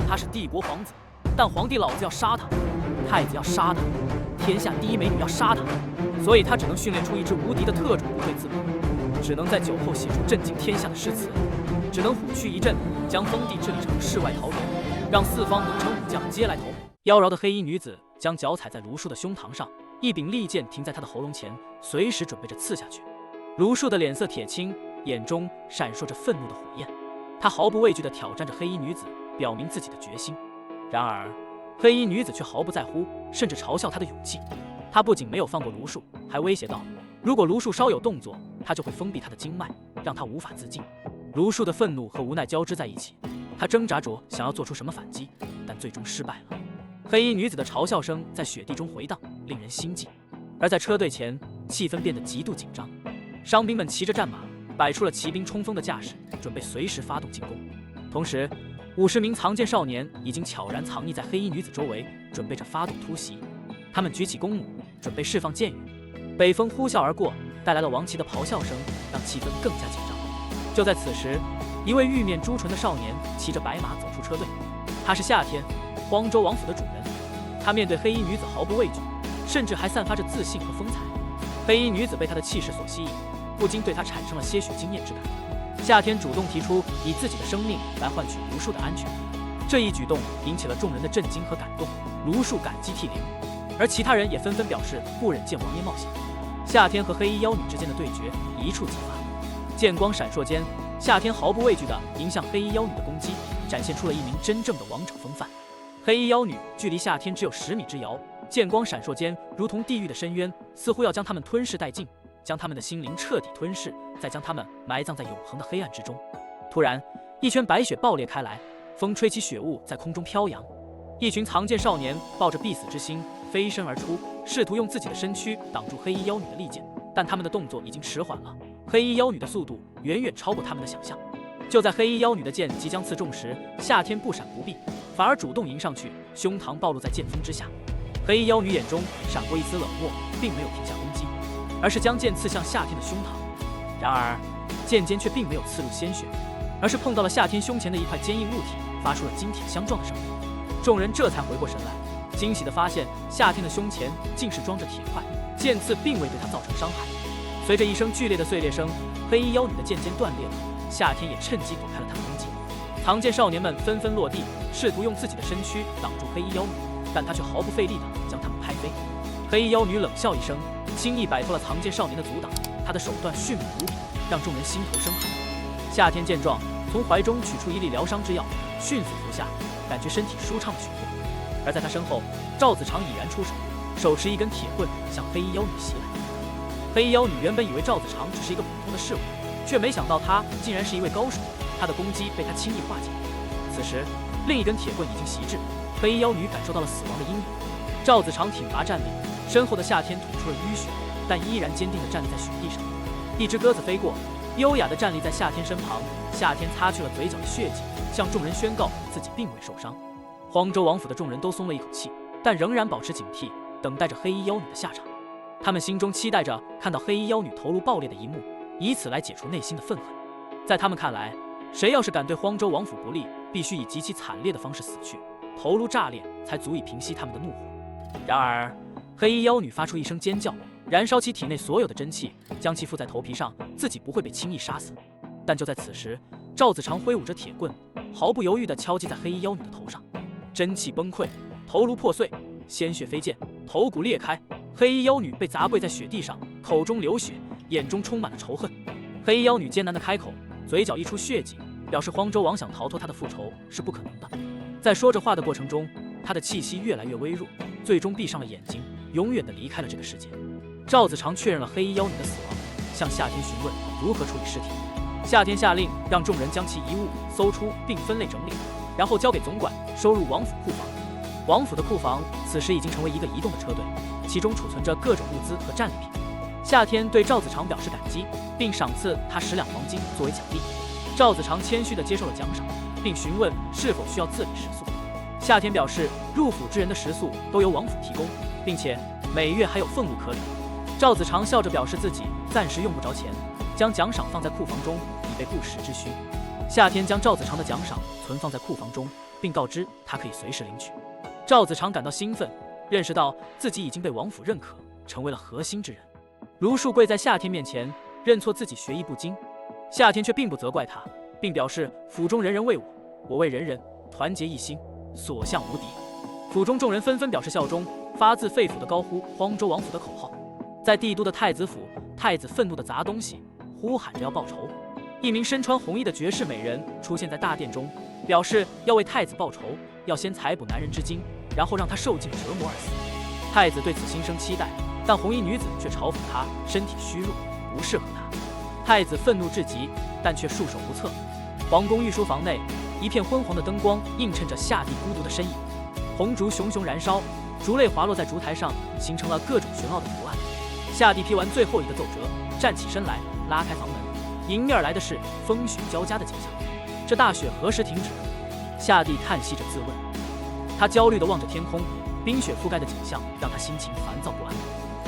他是帝国皇子，但皇帝老子要杀他，太子要杀他，天下第一美女要杀他，所以他只能训练出一支无敌的特种部队自保，只能在酒后写出震惊天下的诗词，只能虎躯一震，将封地治理成世外桃源，让四方能臣武将皆来投。妖娆的黑衣女子将脚踩在卢树的胸膛上，一柄利剑停在他的喉咙前，随时准备着刺下去。卢树的脸色铁青，眼中闪烁着愤怒的火焰，他毫不畏惧地挑战着黑衣女子，表明自己的决心。然而黑衣女子却毫不在乎，甚至嘲笑他的勇气。他不仅没有放过卢树，还威胁道，如果卢树稍有动作，他就会封闭他的经脉，让他无法自尽。卢树的愤怒和无奈交织在一起，他挣扎着想要做出什么反击，但最终失败了。黑衣女子的嘲笑声在雪地中回荡，令人心悸。而在车队前，气氛变得极度紧张，伤兵们骑着战马，摆出了骑兵冲锋的架势，准备随时发动进攻。同时50名藏剑少年已经悄然藏匿在黑衣女子周围，准备着发动突袭。他们举起弓弩，准备释放箭雨。北风呼啸而过，带来了王旗的咆哮声，让气氛更加紧张。就在此时，一位玉面朱唇的少年骑着白马走出车队，他是夏天，荒州王府的主人。他面对黑衣女子毫不畏惧，甚至还散发着自信和风采。黑衣女子被他的气势所吸引，不禁对他产生了些许惊艳之感。夏天主动提出以自己的生命来换取卢树的安全，这一举动引起了众人的震惊和感动。卢树感激涕零，而其他人也纷纷表示不忍见王爷冒险。夏天和黑衣妖女之间的对决一触即发，剑光闪烁间，夏天毫不畏惧地迎向黑衣妖女的攻击，展现出了一名真正的王者风范。黑衣妖女距离夏天只有10米之遥，剑光闪烁间，如同地狱的深渊，似乎要将他们吞噬殆尽，将他们的心灵彻底吞噬，再将他们埋葬在永恒的黑暗之中。突然，一圈白雪爆裂开来，风吹起雪雾在空中飘扬。一群藏剑少年抱着必死之心飞身而出，试图用自己的身躯挡住黑衣妖女的利剑，但他们的动作已经迟缓了。黑衣妖女的速度远远超过他们的想象。就在黑衣妖女的剑即将刺中时，夏天不闪不避，反而主动迎上去，胸膛暴露在剑锋之下。黑衣妖女眼中闪过一丝冷漠，并没有停下攻击，而是将剑刺向夏天的胸膛。然而剑尖却并没有刺入鲜血，而是碰到了夏天胸前的一块坚硬物体，发出了金铁相撞的声音。众人这才回过神来，惊喜地发现夏天的胸前竟是装着铁块，剑刺并未对他造成伤害。随着一声剧烈的碎裂声，黑衣妖女的剑尖断裂了，夏天也趁机躲开了他的攻击。藏剑少年们纷纷落地，试图用自己的身躯挡住黑衣妖女，但他却毫不费力地将他们拍飞。黑衣妖女冷笑一声，轻易摆脱了藏剑少年的阻挡，他的手段迅猛无比，让众人心头生寒。夏天见状，从怀中取出一粒疗伤之药，迅速服下，感觉身体舒畅了许多。而在他身后，赵子长已然出手，手持一根铁棍向黑衣妖女袭来。黑衣妖女原本以为赵子长只是一个普通的侍卫，却没想到他竟然是一位高手，他的攻击被他轻易化解。此时另一根铁棍已经袭至，黑衣妖女感受到了死亡的阴影。赵子长挺拔站立，身后的夏天吐出了淤血，但依然坚定地站立在雪地上。一只鸽子飞过，优雅地站立在夏天身旁，夏天擦去了嘴角的血迹，向众人宣告自己并未受伤。荒州王府的众人都松了一口气，但仍然保持警惕，等待着黑衣妖女的下场。他们心中期待着看到黑衣妖女头颅爆裂的一幕，以此来解除内心的愤恨。在他们看来，谁要是敢对荒州王府不利，必须以极其惨烈的方式死去，头颅炸裂才足以平息他们的怒火。然而黑衣妖女发出一声尖叫，燃烧其体内所有的真气，将其附在头皮上，自己不会被轻易杀死。但就在此时，赵子长挥舞着铁棍，毫不犹豫地敲击在黑衣妖女的头上，真气崩溃，头颅破碎，鲜血飞溅，头骨裂开。黑衣妖女被砸跪在雪地上，口中流血，眼中充满了仇恨。黑衣妖女艰难地开口，嘴角溢出血迹，表示荒州王想逃脱她的复仇是不可能的。在说着话的过程中，她的气息越来越微弱，最终闭上了眼睛，永远地离开了这个世界。赵子长确认了黑衣妖女的死亡，向夏天询问如何处理尸体。夏天下令让众人将其遗物搜出并分类整理，然后交给总管收入王府库房。王府的库房此时已经成为一个移动的车队，其中储存着各种物资和战利品。夏天对赵子长表示感激，并赏赐他10两黄金作为奖励。赵子长谦虚地接受了奖赏，并询问是否需要自理食宿。夏天表示入府之人的食宿都由王府提供，并且每月还有俸禄可领。赵子长笑着表示自己暂时用不着钱，将奖赏放在库房中，以备不时之需。夏天将赵子长的奖赏存放在库房中，并告知他可以随时领取。赵子长感到兴奋，认识到自己已经被王府认可，成为了核心之人。如数跪在夏天面前，认错自己学艺不精。夏天却并不责怪他，并表示府中人人为我，我为人人，团结一心，所向无敌。府中众人纷纷表示效忠，发自肺腑地高呼荒州王府的口号。在帝都的太子府，太子愤怒地砸东西，呼喊着要报仇。一名身穿红衣的绝世美人出现在大殿中，表示要为太子报仇，要先采捕男人之精，然后让他受尽折磨而死。太子对此心生期待，但红衣女子却嘲讽他身体虚弱，不适合他。太子愤怒至极，但却束手无策。皇宫御书房内，一片昏黄的灯光映衬着夏帝孤独的身影，红烛熊熊燃烧，烛泪滑落在烛台上，形成了各种玄奥的图案。夏帝批完最后一个奏折，站起身来，拉开房门，迎面来的是风雪交加的景象。这大雪何时停止？夏帝叹息着自问。他焦虑地望着天空，冰雪覆盖的景象让他心情烦躁不安。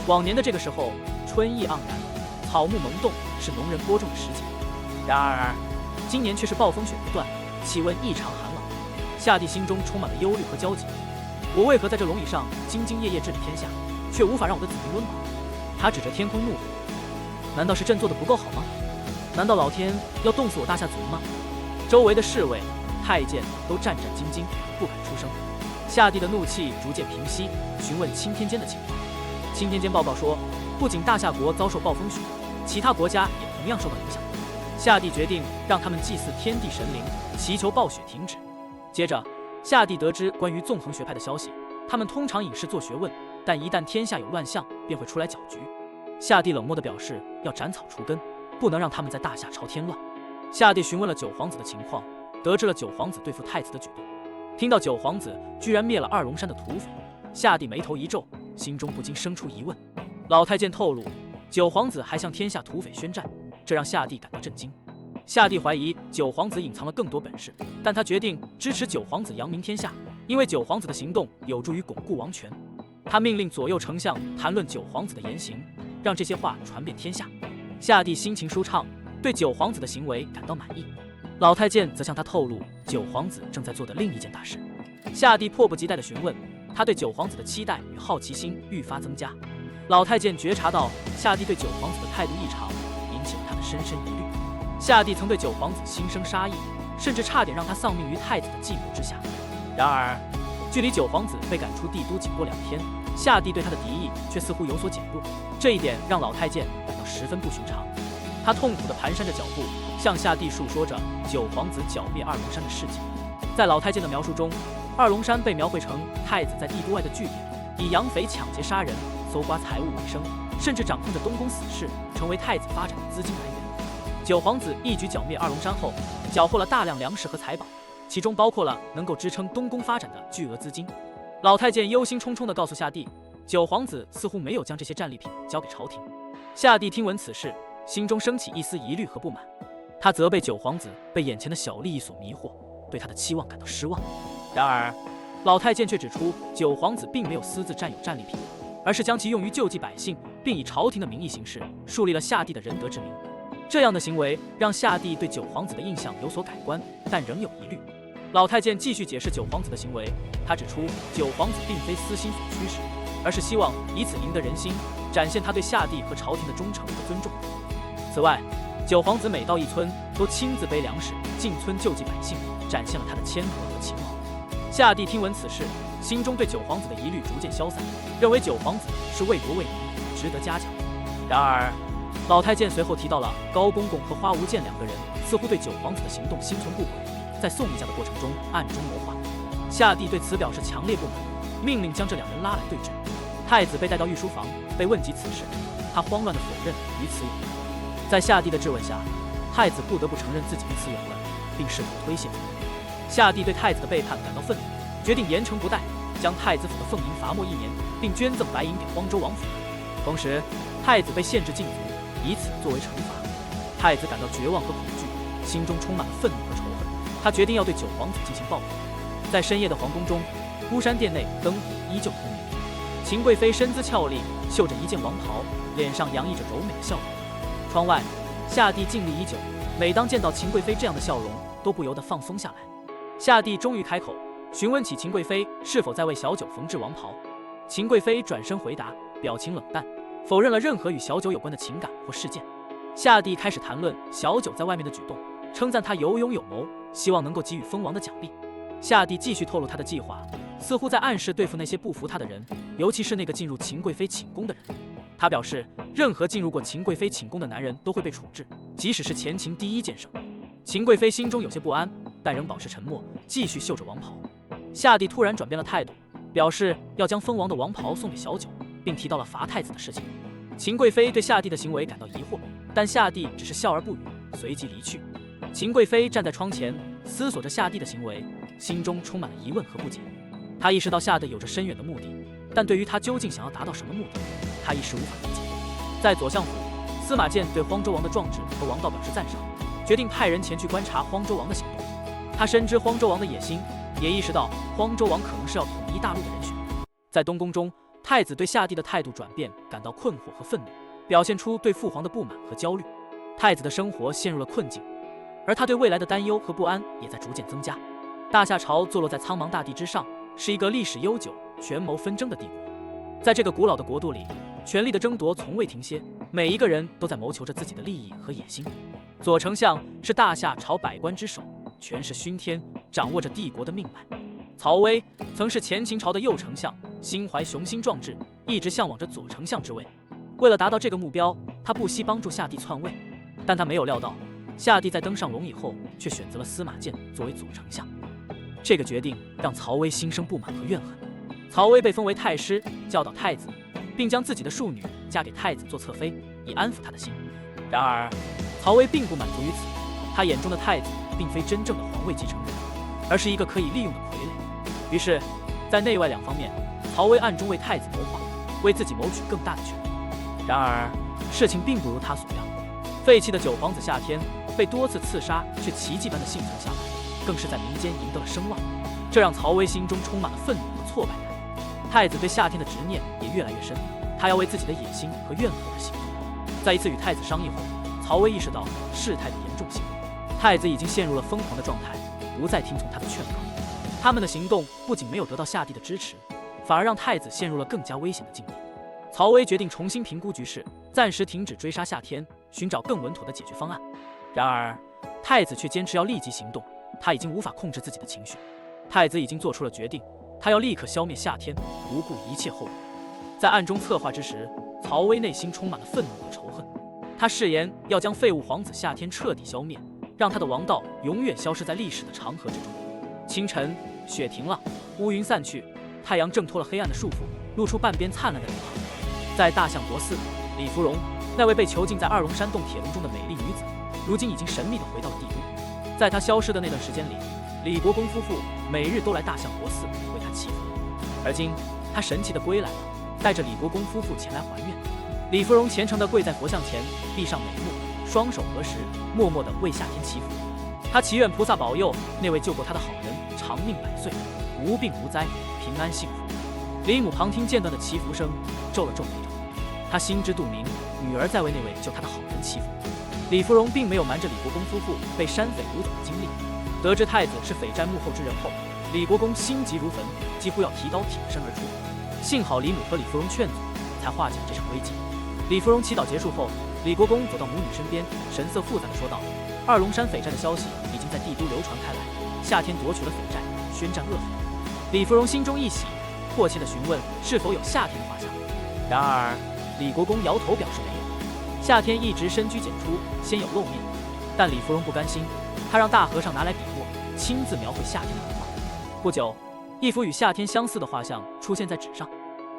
往年的这个时候，春意盎然，草木萌动，是农人播种的时节。然而，今年却是暴风雪不断，气温异常寒冷。夏帝心中充满了忧虑和焦急。我为何在这龙椅上兢兢业业治理天下，却无法让我的子民温饱？他指着天空怒吼：难道是朕做的不够好吗？难道老天要冻死我大夏族吗？周围的侍卫、太监都战战兢兢，不敢出声。夏帝的怒气逐渐平息，询问钦天监的情况。钦天监报告说，不仅大夏国遭受暴风雪，其他国家也同样受到影响。夏帝决定让他们祭祀天地神灵，祈求暴雪停止。接着，夏帝得知关于纵横学派的消息，他们通常引事做学问，但一旦天下有乱象，便会出来搅局。夏帝冷漠地表示要斩草除根，不能让他们在大夏朝添乱。夏帝询问了九皇子的情况，得知了九皇子对付太子的举动。听到九皇子居然灭了二龙山的土匪，夏帝眉头一皱，心中不禁生出疑问。老太监透露，九皇子还向天下土匪宣战，这让夏帝感到震惊。夏帝怀疑九皇子隐藏了更多本事，但他决定支持九皇子扬名天下，因为九皇子的行动有助于巩固王权。他命令左右丞相谈论九皇子的言行，让这些话传遍天下。夏帝心情舒畅，对九皇子的行为感到满意。老太监则向他透露九皇子正在做的另一件大事。夏帝迫不及待地询问，他对九皇子的期待与好奇心愈发增加。老太监觉察到夏帝对九皇子的态度异常，引起了他的深深疑虑。夏帝曾对九皇子心生杀意，甚至差点让他丧命于太子的计谋之下。然而，距离九皇子被赶出帝都仅过2天，夏帝对他的敌意却似乎有所减弱，这一点让老太监感到十分不寻常。他痛苦地蹒跚着脚步，向夏帝述说着九皇子剿灭二龙山的事迹。在老太监的描述中，二龙山被描绘成太子在帝都外的据点，以养匪、抢劫、杀人、搜刮财物为生，甚至掌控着东宫死事，成为太子发展的资金来源。九皇子一举剿灭二龙山后，缴获了大量粮食和财宝，其中包括了能够支撑东宫发展的巨额资金。老太监忧心忡忡地告诉夏帝，九皇子似乎没有将这些战利品交给朝廷。夏帝听闻此事，心中升起一丝疑虑和不满。他责备九皇子被眼前的小利益所迷惑，对他的期望感到失望。然而，老太监却指出，九皇子并没有私自占有战利品，而是将其用于救济百姓，并以朝廷的名义行事，树立了夏帝的仁德之名。这样的行为让夏帝对九皇子的印象有所改观，但仍有疑虑。老太监继续解释九皇子的行为，他指出九皇子并非私心所驱使，而是希望以此赢得人心，展现他对夏帝和朝廷的忠诚和尊重。此外，九皇子每到一村都亲自背粮食进村救济百姓，展现了他的谦和和勤劳。夏帝听闻此事，心中对九皇子的疑虑逐渐消散，认为九皇子是为国为民，值得嘉奖。然而，老太监随后提到了高公公和花无剑2个人似乎对九皇子的行动心存不轨，在送一家的过程中暗中谋划。夏帝对此表示强烈不满，命令将这2人拉来对质。太子被带到御书房，被问及此事，他慌乱地否认与此有关。在夏帝的质问下，太子不得不承认自己与此有关，并试图推卸责任。夏帝对太子的背叛感到愤怒，决定严惩不贷，将太子府的俸银罚没1年，并捐赠白银给荒州王府。同时，太子被限制禁足，以此作为惩罚。太子感到绝望和恐惧，心中充满了愤怒和仇恨。他决定要对九皇子进行报复。在深夜的皇宫中，孤山殿内灯火依旧通明。秦贵妃身姿俏丽，绣着一件王袍，脸上洋溢着柔美的笑容。窗外，夏帝静立已久，每当见到秦贵妃这样的笑容，都不由得放松下来。夏帝终于开口，询问起秦贵妃是否在为小九缝制王袍。秦贵妃转身回答，表情冷淡，否认了任何与小九有关的情感或事件。夏帝开始谈论小九在外面的举动，称赞他有勇有谋，希望能够给予封王的奖励。夏帝继续透露他的计划，似乎在暗示对付那些不服他的人，尤其是那个进入秦贵妃寝宫的人。他表示，任何进入过秦贵妃寝宫的男人都会被处置，即使是前秦第一剑圣。秦贵妃心中有些不安，但仍保持沉默，继续绣着王袍。夏帝突然转变了态度，表示要将封王的王袍送给小九，并提到了罚太子的事情。秦贵妃对夏帝的行为感到疑惑，但夏帝只是笑而不语，随即离去。秦贵妃站在窗前，思索着夏帝的行为，心中充满了疑问和不解。她意识到夏帝有着深远的目的，但对于他究竟想要达到什么目的，她一时无法理解。在左相府，司马迁对荒州王的壮志和王道表示赞赏，决定派人前去观察荒州王的行动。他深知荒州王的野心，也意识到荒州王可能是要统一大陆的人选。在东宫中，太子对夏帝的态度转变感到困惑和愤怒，表现出对父皇的不满和焦虑。太子的生活陷入了困境，而他对未来的担忧和不安也在逐渐增加。大夏朝坐落在苍茫大地之上，是一个历史悠久、权谋纷争的帝国。在这个古老的国度里，权力的争夺从未停歇，每一个人都在谋求着自己的利益和野心。左丞相是大夏朝百官之首，权势熏天，掌握着帝国的命脉。曹薇曾是前秦朝的右丞相，心怀雄心壮志，一直向往着左丞相之位。为了达到这个目标，他不惜帮助夏帝篡位，但他没有料到，夏帝在登上龙以后，却选择了司马迁作为左丞相。这个决定让曹薇心生不满和怨恨。曹薇被封为太师，教导太子，并将自己的庶女嫁给太子做侧妃，以安抚他的心。然而，曹薇并不满足于此，他眼中的太子并非真正的皇位继承人，而是一个可以利用的傀儡。于是，在内外两方面，曹薇暗中为太子谋划，为自己谋取更大的权力。然而，事情并不如他所料，废弃的九皇子夏天被多次刺杀，却奇迹般的幸存下来，更是在民间赢得了声望。这让曹薇心中充满了愤怒和挫败感。太子对夏天的执念也越来越深，他要为自己的野心和怨恨而行动。在一次与太子商议后，曹薇意识到事态的严重性，太子已经陷入了疯狂的状态，不再听从他的劝告。他们的行动不仅没有得到夏帝的支持，反而让太子陷入了更加危险的境地。曹薇决定重新评估局势，暂时停止追杀夏天，寻找更稳妥的解决方案。然而，太子却坚持要立即行动，他已经无法控制自己的情绪。太子已经做出了决定，他要立刻消灭夏天，不顾一切后果。在暗中策划之时，曹薇内心充满了愤怒和仇恨。他誓言要将废物皇子夏天彻底消灭，让他的王道永远消失在历史的长河之中。清晨，雪停了，乌云散去，太阳挣脱了黑暗的束缚，露出半边灿烂的脸庞。在大相国寺，李芙蓉，那位被囚禁在二龙山洞铁笼中的美丽女子，如今已经神秘地回到了帝都。在她消失的那段时间里，李国公夫妇每日都来大相国寺为她祈福。而今，她神奇地归来了，带着李国公夫妇前来还愿。李芙蓉虔诚地跪在佛像前，闭上美目，双手合十，默默地为夏天祈福。她祈愿菩萨保佑那位救过她的好人长命百岁，无病无灾，平安幸福。李母旁听间断的祈福声，皱了皱眉头。她心知肚明，女儿在为那位救她的好人祈福。李芙蓉并没有瞒着李国公夫妇被山匪掳走的经历。得知太子是匪寨幕后之人后，李国公心急如焚，几乎要提刀挺身而出。幸好李母和李芙蓉劝阻，才化解了这场危机。李芙蓉祈祷结束后，李国公走到母女身边，神色复杂地说道：“二龙山匪寨的消息已经在帝都流传开来，夏天夺取了匪寨，宣战恶匪。”李芙蓉心中一喜，迫切地询问是否有夏天的画像。然而，李国公摇头表示没有。夏天一直深居简出，鲜有露面，但李芙蓉不甘心，他让大和尚拿来笔墨，亲自描绘夏天的图画。不久，一幅与夏天相似的画像出现在纸上。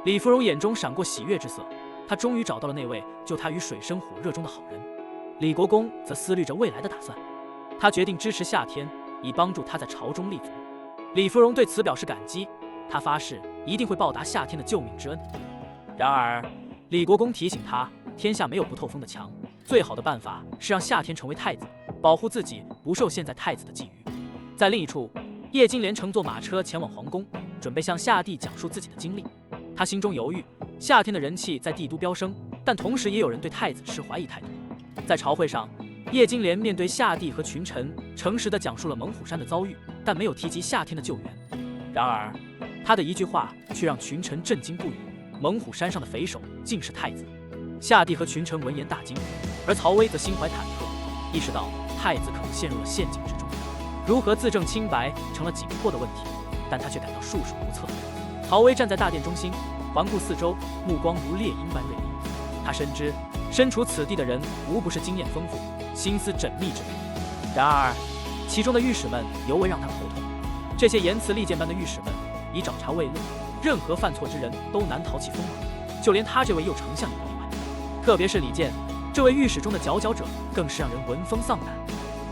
李芙蓉眼中闪过喜悦之色，她终于找到了那位救她于水深火热中的好人。李国公则思虑着未来的打算，他决定支持夏天，以帮助他在朝中立足。李芙蓉对此表示感激，他发誓一定会报答夏天的救命之恩。然而，李国公提醒他，天下没有不透风的墙，最好的办法是让夏天成为太子，保护自己不受现在太子的觊觎。在另一处，叶金莲乘坐马车前往皇宫，准备向夏帝讲述自己的经历。他心中犹豫，夏天的人气在帝都飙升，但同时也有人对太子持怀疑态度。在朝会上，叶金莲面对夏帝和群臣，诚实地讲述了猛虎山的遭遇，但没有提及夏天的救援。然而，他的一句话却让群臣震惊不已：猛虎山上的匪首竟是太子。夏帝和群臣闻言大惊，而曹威则心怀忐忑，意识到太子可能陷入了陷阱之中，如何自证清白成了紧迫的问题。但他却感到束手无策。曹威站在大殿中心，环顾四周，目光如猎鹰般锐利。他深知身处此地的人无不是经验丰富、心思缜密之人。然而，其中的御史们尤为让他头痛。这些言辞利剑般的御史们以找茬为乐，任何犯错之人都难逃其锋芒，就连他这位右丞相也不例外。特别是李健这位御史中的佼佼者，更是让人闻风丧胆。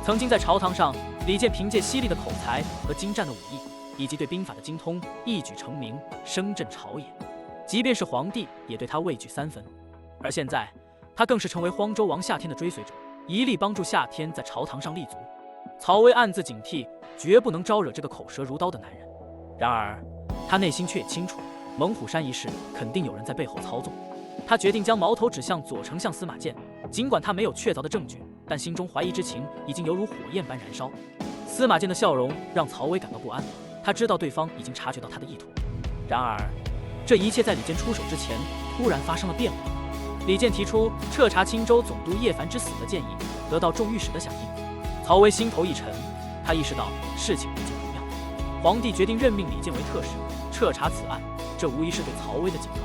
曾经在朝堂上，李健凭借犀利的口才和精湛的武艺，以及对兵法的精通，一举成名，声震朝野。即便是皇帝也对他畏惧3分。而现在，他更是成为荒州王夏天的追随者，一力帮助夏天在朝堂上立足。曹威暗自警惕，绝不能招惹这个口舌如刀的男人。然而，他内心却也清楚，猛虎山一事肯定有人在背后操纵。他决定将矛头指向左丞相司马建，尽管他没有确凿的证据，但心中怀疑之情已经犹如火焰般燃烧。司马建的笑容让曹威感到不安，他知道对方已经察觉到他的意图。然而，这一切在李健出手之前突然发生了变化。李健提出彻查青州总督叶凡之死的建议，得到众御史的响应。曹威心头一沉，他意识到事情已经不妙。皇帝决定任命李健为特使，彻查此案，这无疑是对曹威的警告。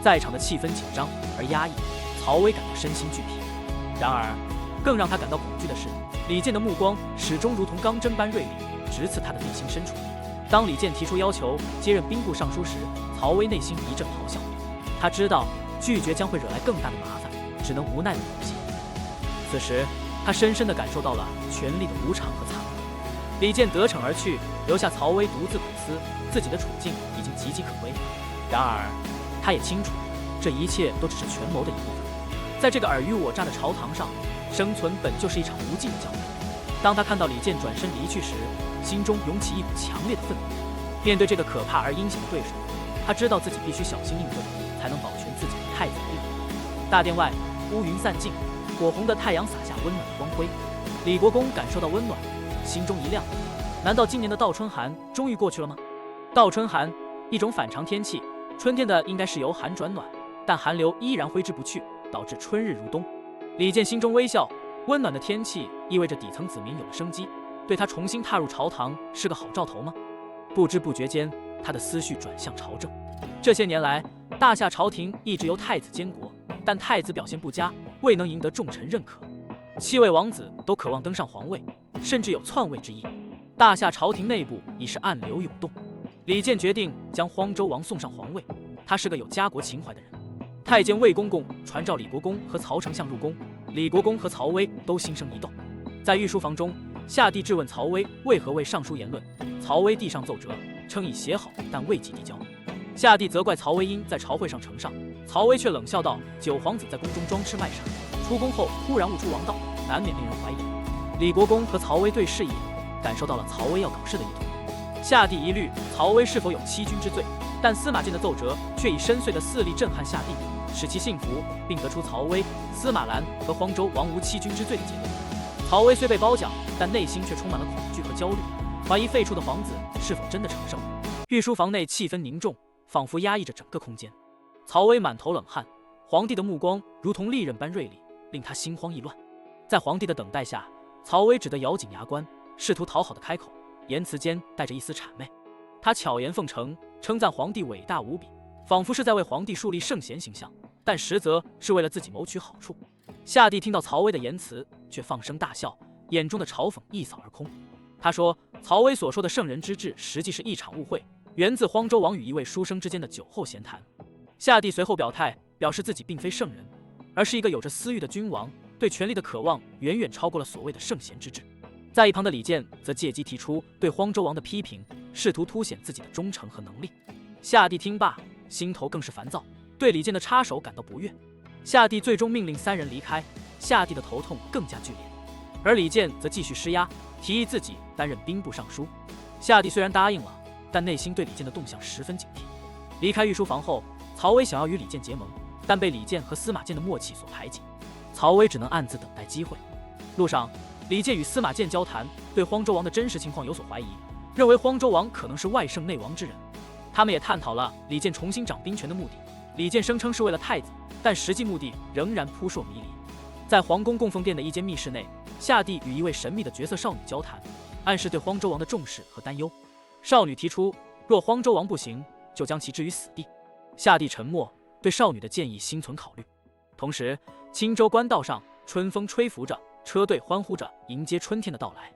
在场的气氛紧张而压抑，曹威感到身心俱疲。然而，更让他感到恐惧的是，李健的目光始终如同钢针般锐利，直刺他的内心深处。当李健提出要求接任兵部尚书时，曹威内心一阵咆哮。他知道拒绝将会惹来更大的麻烦，只能无奈地妥协。此时，他深深地感受到了权力的无常和残酷。李健得逞而去，留下曹威独自苦思，自己的处境已经岌岌可危。然而，他也清楚，这一切都只是权谋的一部分。在这个尔虞我诈的朝堂上，生存本就是一场无尽的较量。当他看到李健转身离去时，心中涌起一股强烈的愤怒。面对这个可怕而阴险的对手，他知道自己必须小心应对，才能保全自己的太子命。大殿外，乌云散尽，火红的太阳洒下温暖的光辉。李国公感受到温暖，心中一亮。难道今年的倒春寒终于过去了吗？倒春寒，一种反常天气，春天的应该是由寒转暖，但寒流依然挥之不去，导致春日如冬。李健心中微笑，温暖的天气意味着底层子民有了生机，对他重新踏入朝堂是个好兆头吗？不知不觉间，他的思绪转向朝政。这些年来，大夏朝廷一直由太子监国，但太子表现不佳，未能赢得众臣认可。7位王子都渴望登上皇位，甚至有篡位之意。大夏朝廷内部已是暗流涌动。李健决定将荒州王送上皇位，他是个有家国情怀的人。太监魏公公传召李国公和曹丞相入宫，李国公和曹威都心生一动。在御书房中，夏帝质问曹威为何为上书言论，曹威递上奏折，称已写好，但未及递交。夏帝责怪曹威因在朝会上呈上，曹威却冷笑道：“九皇子在宫中装痴卖傻，出宫后突然悟出王道，难免令人怀疑。”李国公和曹威对视一眼，感受到了曹威要搞事的意图。夏帝疑虑曹威是否有欺君之罪，但司马建的奏折却以深邃的4例震撼夏帝，使其信服，并得出曹威、司马兰和荒州王无欺君之罪的结论。曹威虽被褒奖，但内心却充满了恐惧和焦虑，怀疑废黜的皇子是否真的成圣。御书房内气氛凝重，仿佛压抑着整个空间。曹威满头冷汗，皇帝的目光如同利刃般锐利，令他心慌意乱。在皇帝的等待下，曹威只得咬紧牙关，试图讨好的开口，言辞间带着一丝谄媚。他巧言奉承，称赞皇帝伟大无比，仿佛是在为皇帝树立圣贤形象，但实则是为了自己谋取好处。夏帝听到曹威的言辞，却放声大笑，眼中的嘲讽一扫而空。他说，曹威所说的圣人之治，实际是一场误会，源自荒州王与一位书生之间的酒后闲谈。夏帝随后表态，表示自己并非圣人，而是一个有着私欲的君王，对权力的渴望远远超过了所谓的圣贤之治。在一旁的李健则借机提出对荒州王的批评，试图凸显自己的忠诚和能力。夏帝听罢，心头更是烦躁，对李健的插手感到不悦。夏帝最终命令3人离开，夏帝的头痛更加剧烈，而李健则继续施压，提议自己担任兵部尚书。夏帝虽然答应了，但内心对李健的动向十分警惕。离开御书房后，曹威想要与李健结盟，但被李健和司马建的默契所排挤，曹威只能暗自等待机会。路上，李健与司马建交谈，对荒州王的真实情况有所怀疑，认为荒州王可能是外圣内王之人。他们也探讨了李健重新掌兵权的目的。李健声称是为了太子，但实际目的仍然扑朔迷离。在皇宫供奉殿的一间密室内，夏帝与一位神秘的绝色少女交谈，暗示对荒州王的重视和担忧。少女提出，若荒州王不行，就将其置于死地。夏帝沉默，对少女的建议心存考虑。同时，青州官道上，春风吹拂着，车队欢呼着迎接春天的到来。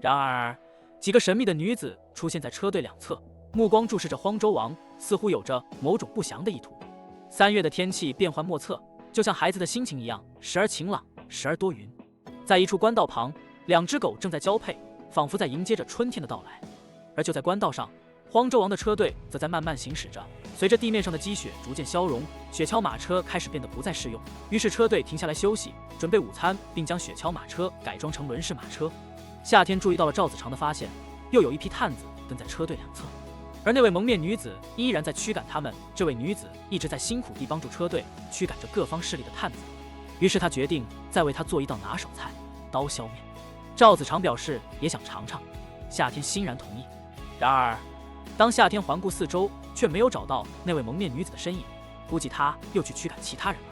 然而，几个神秘的女子出现在车队两侧，目光注视着荒州王，似乎有着某种不祥的意图。3月的天气变幻莫测，就像孩子的心情一样，时而晴朗，时而多云。在一处官道旁，2只狗正在交配，仿佛在迎接着春天的到来。而就在官道上，荒州王的车队则在慢慢行驶着。随着地面上的积雪逐渐消融，雪橇马车开始变得不再适用，于是车队停下来休息，准备午餐，并将雪橇马车改装成轮式马车。夏天注意到了赵子长的发现，又有一批探子跟在车队两侧，而那位蒙面女子依然在驱赶他们。这位女子一直在辛苦地帮助车队驱赶着各方势力的探子，于是他决定再为他做一道拿手菜——刀削面。赵子长表示也想尝尝，夏天欣然同意。然而，当夏天环顾四周，却没有找到那位蒙面女子的身影，估计她又去驱赶其他人了。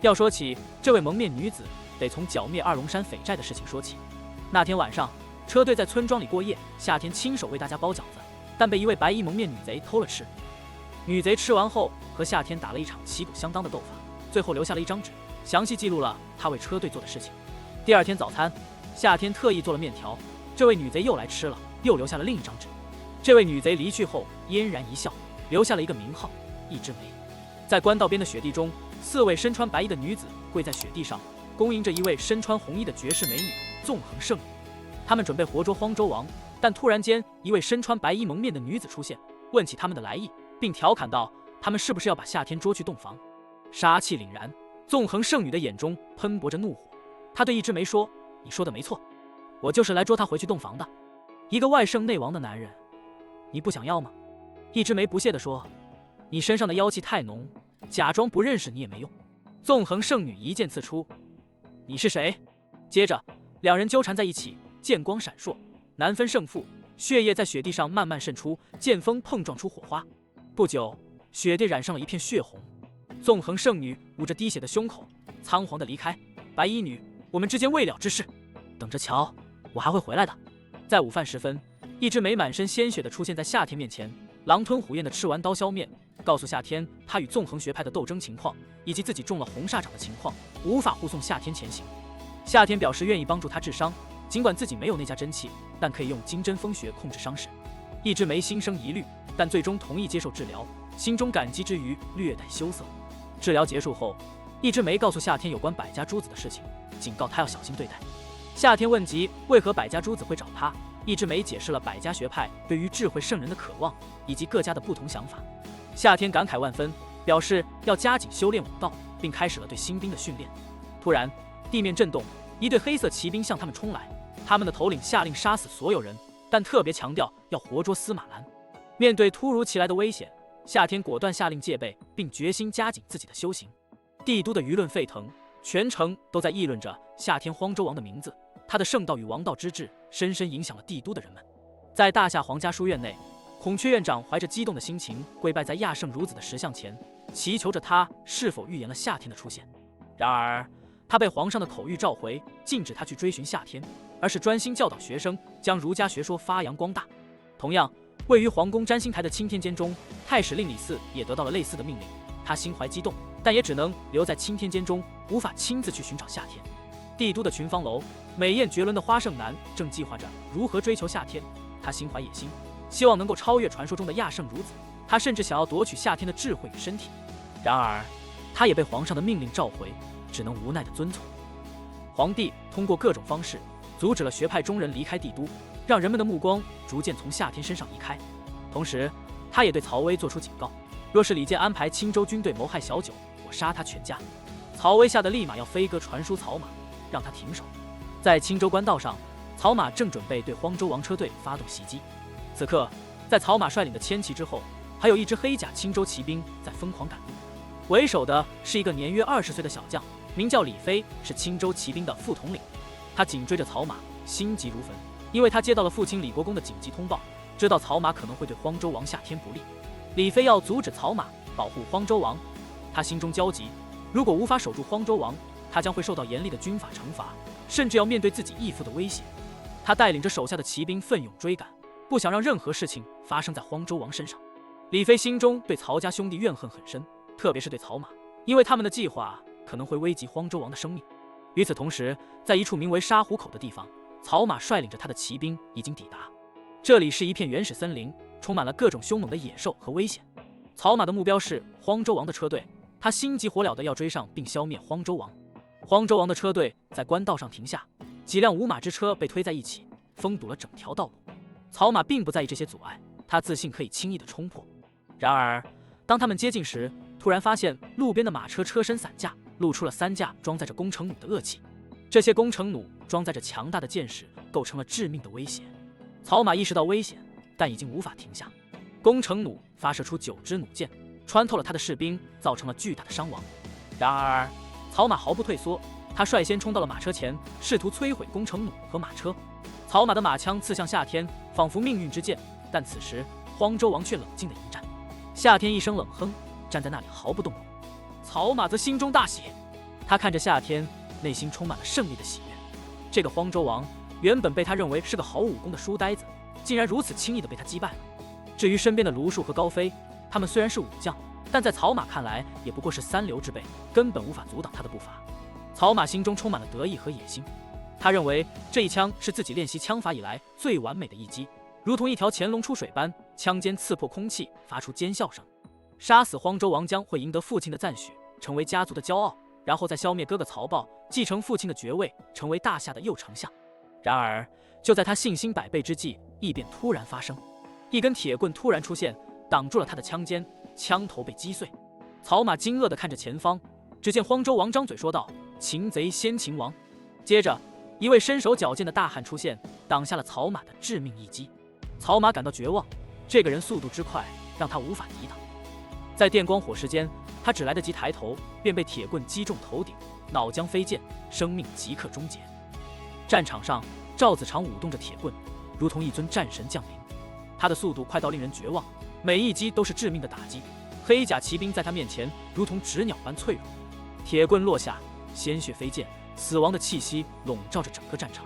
要说起这位蒙面女子，得从剿灭2龙山匪寨的事情说起。那天晚上，车队在村庄里过夜，夏天亲手为大家包饺子，但被一位白衣蒙面女贼偷了吃。女贼吃完后，和夏天打了一场旗鼓相当的斗法，最后留下了一张纸，详细记录了她为车队做的事情。第二天早餐，夏天特意做了面条，这位女贼又来吃了，又留下了另一张纸。这位女贼离去后，嫣然一笑，留下了一个名号——一枝梅。在官道边的雪地中，4位身穿白衣的女子跪在雪地上，恭迎着一位身穿红衣的绝世美女纵横圣女。他们准备活捉荒州王，但突然间，一位身穿白衣蒙面的女子出现，问起他们的来意，并调侃道：“他们是不是要把夏天捉去洞房？”杀气凛然，纵横圣女的眼中喷薄着怒火。她对一枝梅说：“你说的没错，我就是来捉她回去洞房的。一个外圣内王的男人，你不想要吗？”一枝梅不屑地说：“你身上的妖气太浓，假装不认识你也没用。”纵横圣女一剑刺出：“你是谁？”接着，两人纠缠在一起，剑光闪烁，难分胜负。血液在雪地上慢慢渗出，剑锋碰撞出火花。不久，雪地染上了一片血红。纵横圣女捂着滴血的胸口，仓皇地离开。白衣女，我们之间未了之事，等着瞧，我还会回来的。在午饭时分，一枝梅满身鲜血地出现在夏天面前，狼吞虎咽地吃完刀削面，告诉夏天他与纵横学派的斗争情况，以及自己中了红煞掌的情况，无法护送夏天前行。夏天表示愿意帮助他治伤，尽管自己没有那家真气，但可以用金针风穴控制伤势。一枝梅心生疑虑，但最终同意接受治疗，心中感激之余略带羞涩。治疗结束后，一枝梅告诉夏天有关百家诸子的事情，警告他要小心对待。夏天问及为何百家诸子会找他，一枝梅解释了百家学派对于智慧圣人的渴望，以及各家的不同想法。夏天感慨万分，表示要加紧修炼武道，并开始了对新兵的训练。突然，地面震动，一队黑色骑兵向他们冲来，他们的头领下令杀死所有人，但特别强调要活捉司马兰。面对突如其来的危险，夏天果断下令戒备，并决心加紧自己的修行。帝都的舆论沸腾，全城都在议论着夏天荒州王的名字，他的圣道与王道之治深深影响了帝都的人们。在大夏皇家书院内，孔雀院长怀着激动的心情跪拜在亚圣孺子的石像前，祈求着他是否预言了夏天的出现。然而，他被皇上的口谕召回，禁止他去追寻夏天，而是专心教导学生，将儒家学说发扬光大。同样，位于皇宫占星台的青天监中，太史令李嗣也得到了类似的命令。他心怀激动，但也只能留在青天监中，无法亲自去寻找夏天。帝都的群芳楼，美艳绝伦的花胜男正计划着如何追求夏天。他心怀野心，希望能够超越传说中的亚圣孺子。他甚至想要夺取夏天的智慧与身体。然而，他也被皇上的命令召回，只能无奈地遵从。皇帝通过各种方式阻止了学派中人离开帝都，让人们的目光逐渐从夏天身上移开。同时，他也对曹威做出警告：若是李健安排青州军队谋害小九，我杀他全家。曹威吓得立马要飞鸽传书曹马，让他停手。在青州官道上，曹马正准备对荒州王车队发动袭击。此刻，在曹马率领的千骑之后，还有一支黑甲青州骑兵在疯狂赶路。为首的是一个年约20岁的小将，名叫李飞，是青州骑兵的副统领。他紧追着曹马，心急如焚，因为他接到了父亲李国公的紧急通报，知道草马可能会对荒州王夏天不利，李飞要阻止草马，保护荒州王。他心中焦急，如果无法守住荒州王，他将会受到严厉的军法惩罚，甚至要面对自己义父的威胁。他带领着手下的骑兵奋勇追赶，不想让任何事情发生在荒州王身上。李飞心中对曹家兄弟怨恨很深，特别是对草马，因为他们的计划可能会危及荒州王的生命。与此同时，在一处名为沙湖口的地方，草马率领着他的骑兵已经抵达。这里是一片原始森林，充满了各种凶猛的野兽和危险。草马的目标是荒州王的车队，他心急火燎地要追上并消灭荒州王。荒州王的车队在官道上停下，几辆5马之车被推在一起，封堵了整条道路。草马并不在意这些阻碍，他自信可以轻易地冲破。然而，当他们接近时，突然发现路边的马车车身散架，露出了3架装载着攻城弩的恶器。这些攻城弩装载着强大的箭矢，构成了致命的威胁。草马意识到危险，但已经无法停下。攻城弩发射出9支弩箭，穿透了他的士兵，造成了巨大的伤亡。然而，草马毫不退缩，他率先冲到了马车前，试图摧毁攻城弩和马车。草马的马枪刺向夏天，仿佛命运之箭。但此时，荒州王却冷静地迎战。夏天一声冷哼，站在那里毫不动容。草马则心中大喜，他看着夏天，内心充满了胜利的喜悦。这个荒州王原本被他认为是个好武功的书呆子，竟然如此轻易地被他击败了。至于身边的卢树和高飞，他们虽然是武将，但在草马看来也不过是3流之辈，根本无法阻挡他的步伐。草马心中充满了得意和野心，他认为这一枪是自己练习枪法以来最完美的一击，如同一条潜龙出水般，枪尖刺破空气，发出尖啸声。杀死荒州王将会赢得父亲的赞许，成为家族的骄傲，然后再消灭哥哥曹豹，继承父亲的爵位，成为大夏的右丞相。然而，就在他信心百倍之际，异变突然发生，一根铁棍突然出现，挡住了他的枪尖，枪头被击碎。草马惊愕地看着前方，只见荒州王张嘴说道：“擒贼先擒王。”接着，一位身手矫健的大汉出现，挡下了草马的致命一击。草马感到绝望，这个人速度之快，让他无法抵挡。在电光火石间，他只来得及抬头，便被铁棍击中头顶，脑浆飞溅，生命即刻终结。战场上，赵子长舞动着铁棍，如同一尊战神降临。他的速度快到令人绝望，每一击都是致命的打击。黑甲骑兵在他面前如同纸鸟般脆弱。铁棍落下，鲜血飞溅，死亡的气息笼罩着整个战场。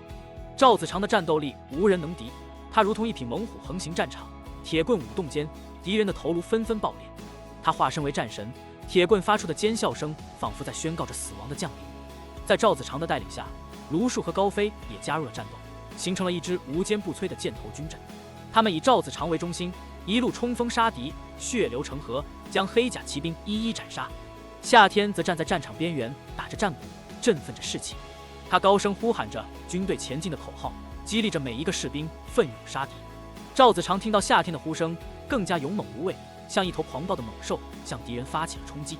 赵子长的战斗力无人能敌，他如同一匹猛虎横行战场，铁棍舞动间，敌人的头颅纷纷爆裂。他化身为战神，铁棍发出的尖啸声仿佛在宣告着死亡的降临。在赵子长的带领下，卢树和高飞也加入了战斗，形成了一支无坚不摧的箭头军阵。他们以赵子长为中心，一路冲锋杀敌，血流成河，将黑甲骑兵一一斩杀。夏天则站在战场边缘，打着战鼓，振奋着士气。他高声呼喊着军队前进的口号，激励着每一个士兵奋勇杀敌。赵子长听到夏天的呼声，更加勇猛无畏，像一头狂暴的猛兽，向敌人发起了冲击。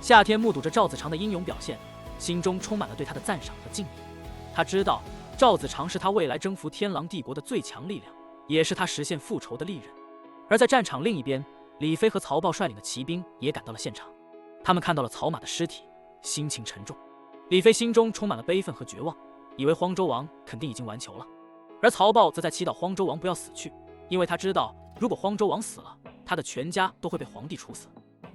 夏天目睹着赵子长的英勇表现，心中充满了对他的赞赏和敬意。他知道赵子长是他未来征服天狼帝国的最强力量，也是他实现复仇的利刃。而在战场另一边，李飞和曹豹率领的骑兵也赶到了现场。他们看到了草马的尸体，心情沉重。李飞心中充满了悲愤和绝望，以为荒州王肯定已经完球了。而曹豹则在祈祷荒州王不要死去，因为他知道如果荒州王死了，他的全家都会被皇帝处死。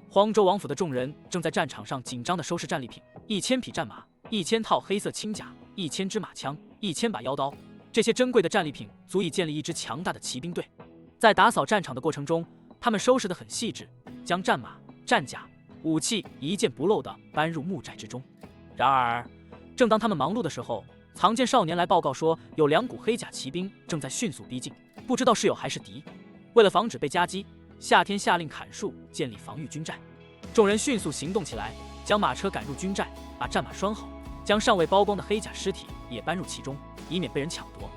荒州王府的众人正在战场上紧张地收拾战利品，1000匹战马，1000套黑色轻甲，1000支马枪，1000把腰刀。这些珍贵的战利品足以建立一支强大的骑兵队。在打扫战场的过程中，他们收拾得很细致，将战马、战甲、武器一件不漏地搬入木寨之中。然而，正当他们忙碌的时候，藏剑少年来报告说，有2股黑甲骑兵正在迅速逼近，不知道是友还是敌。为了防止被夹击，夏天下令砍树，建立防御军寨。众人迅速行动起来，将马车赶入军寨，把战马拴好，将尚未剥光的黑甲尸体也搬入其中，以免被人抢夺。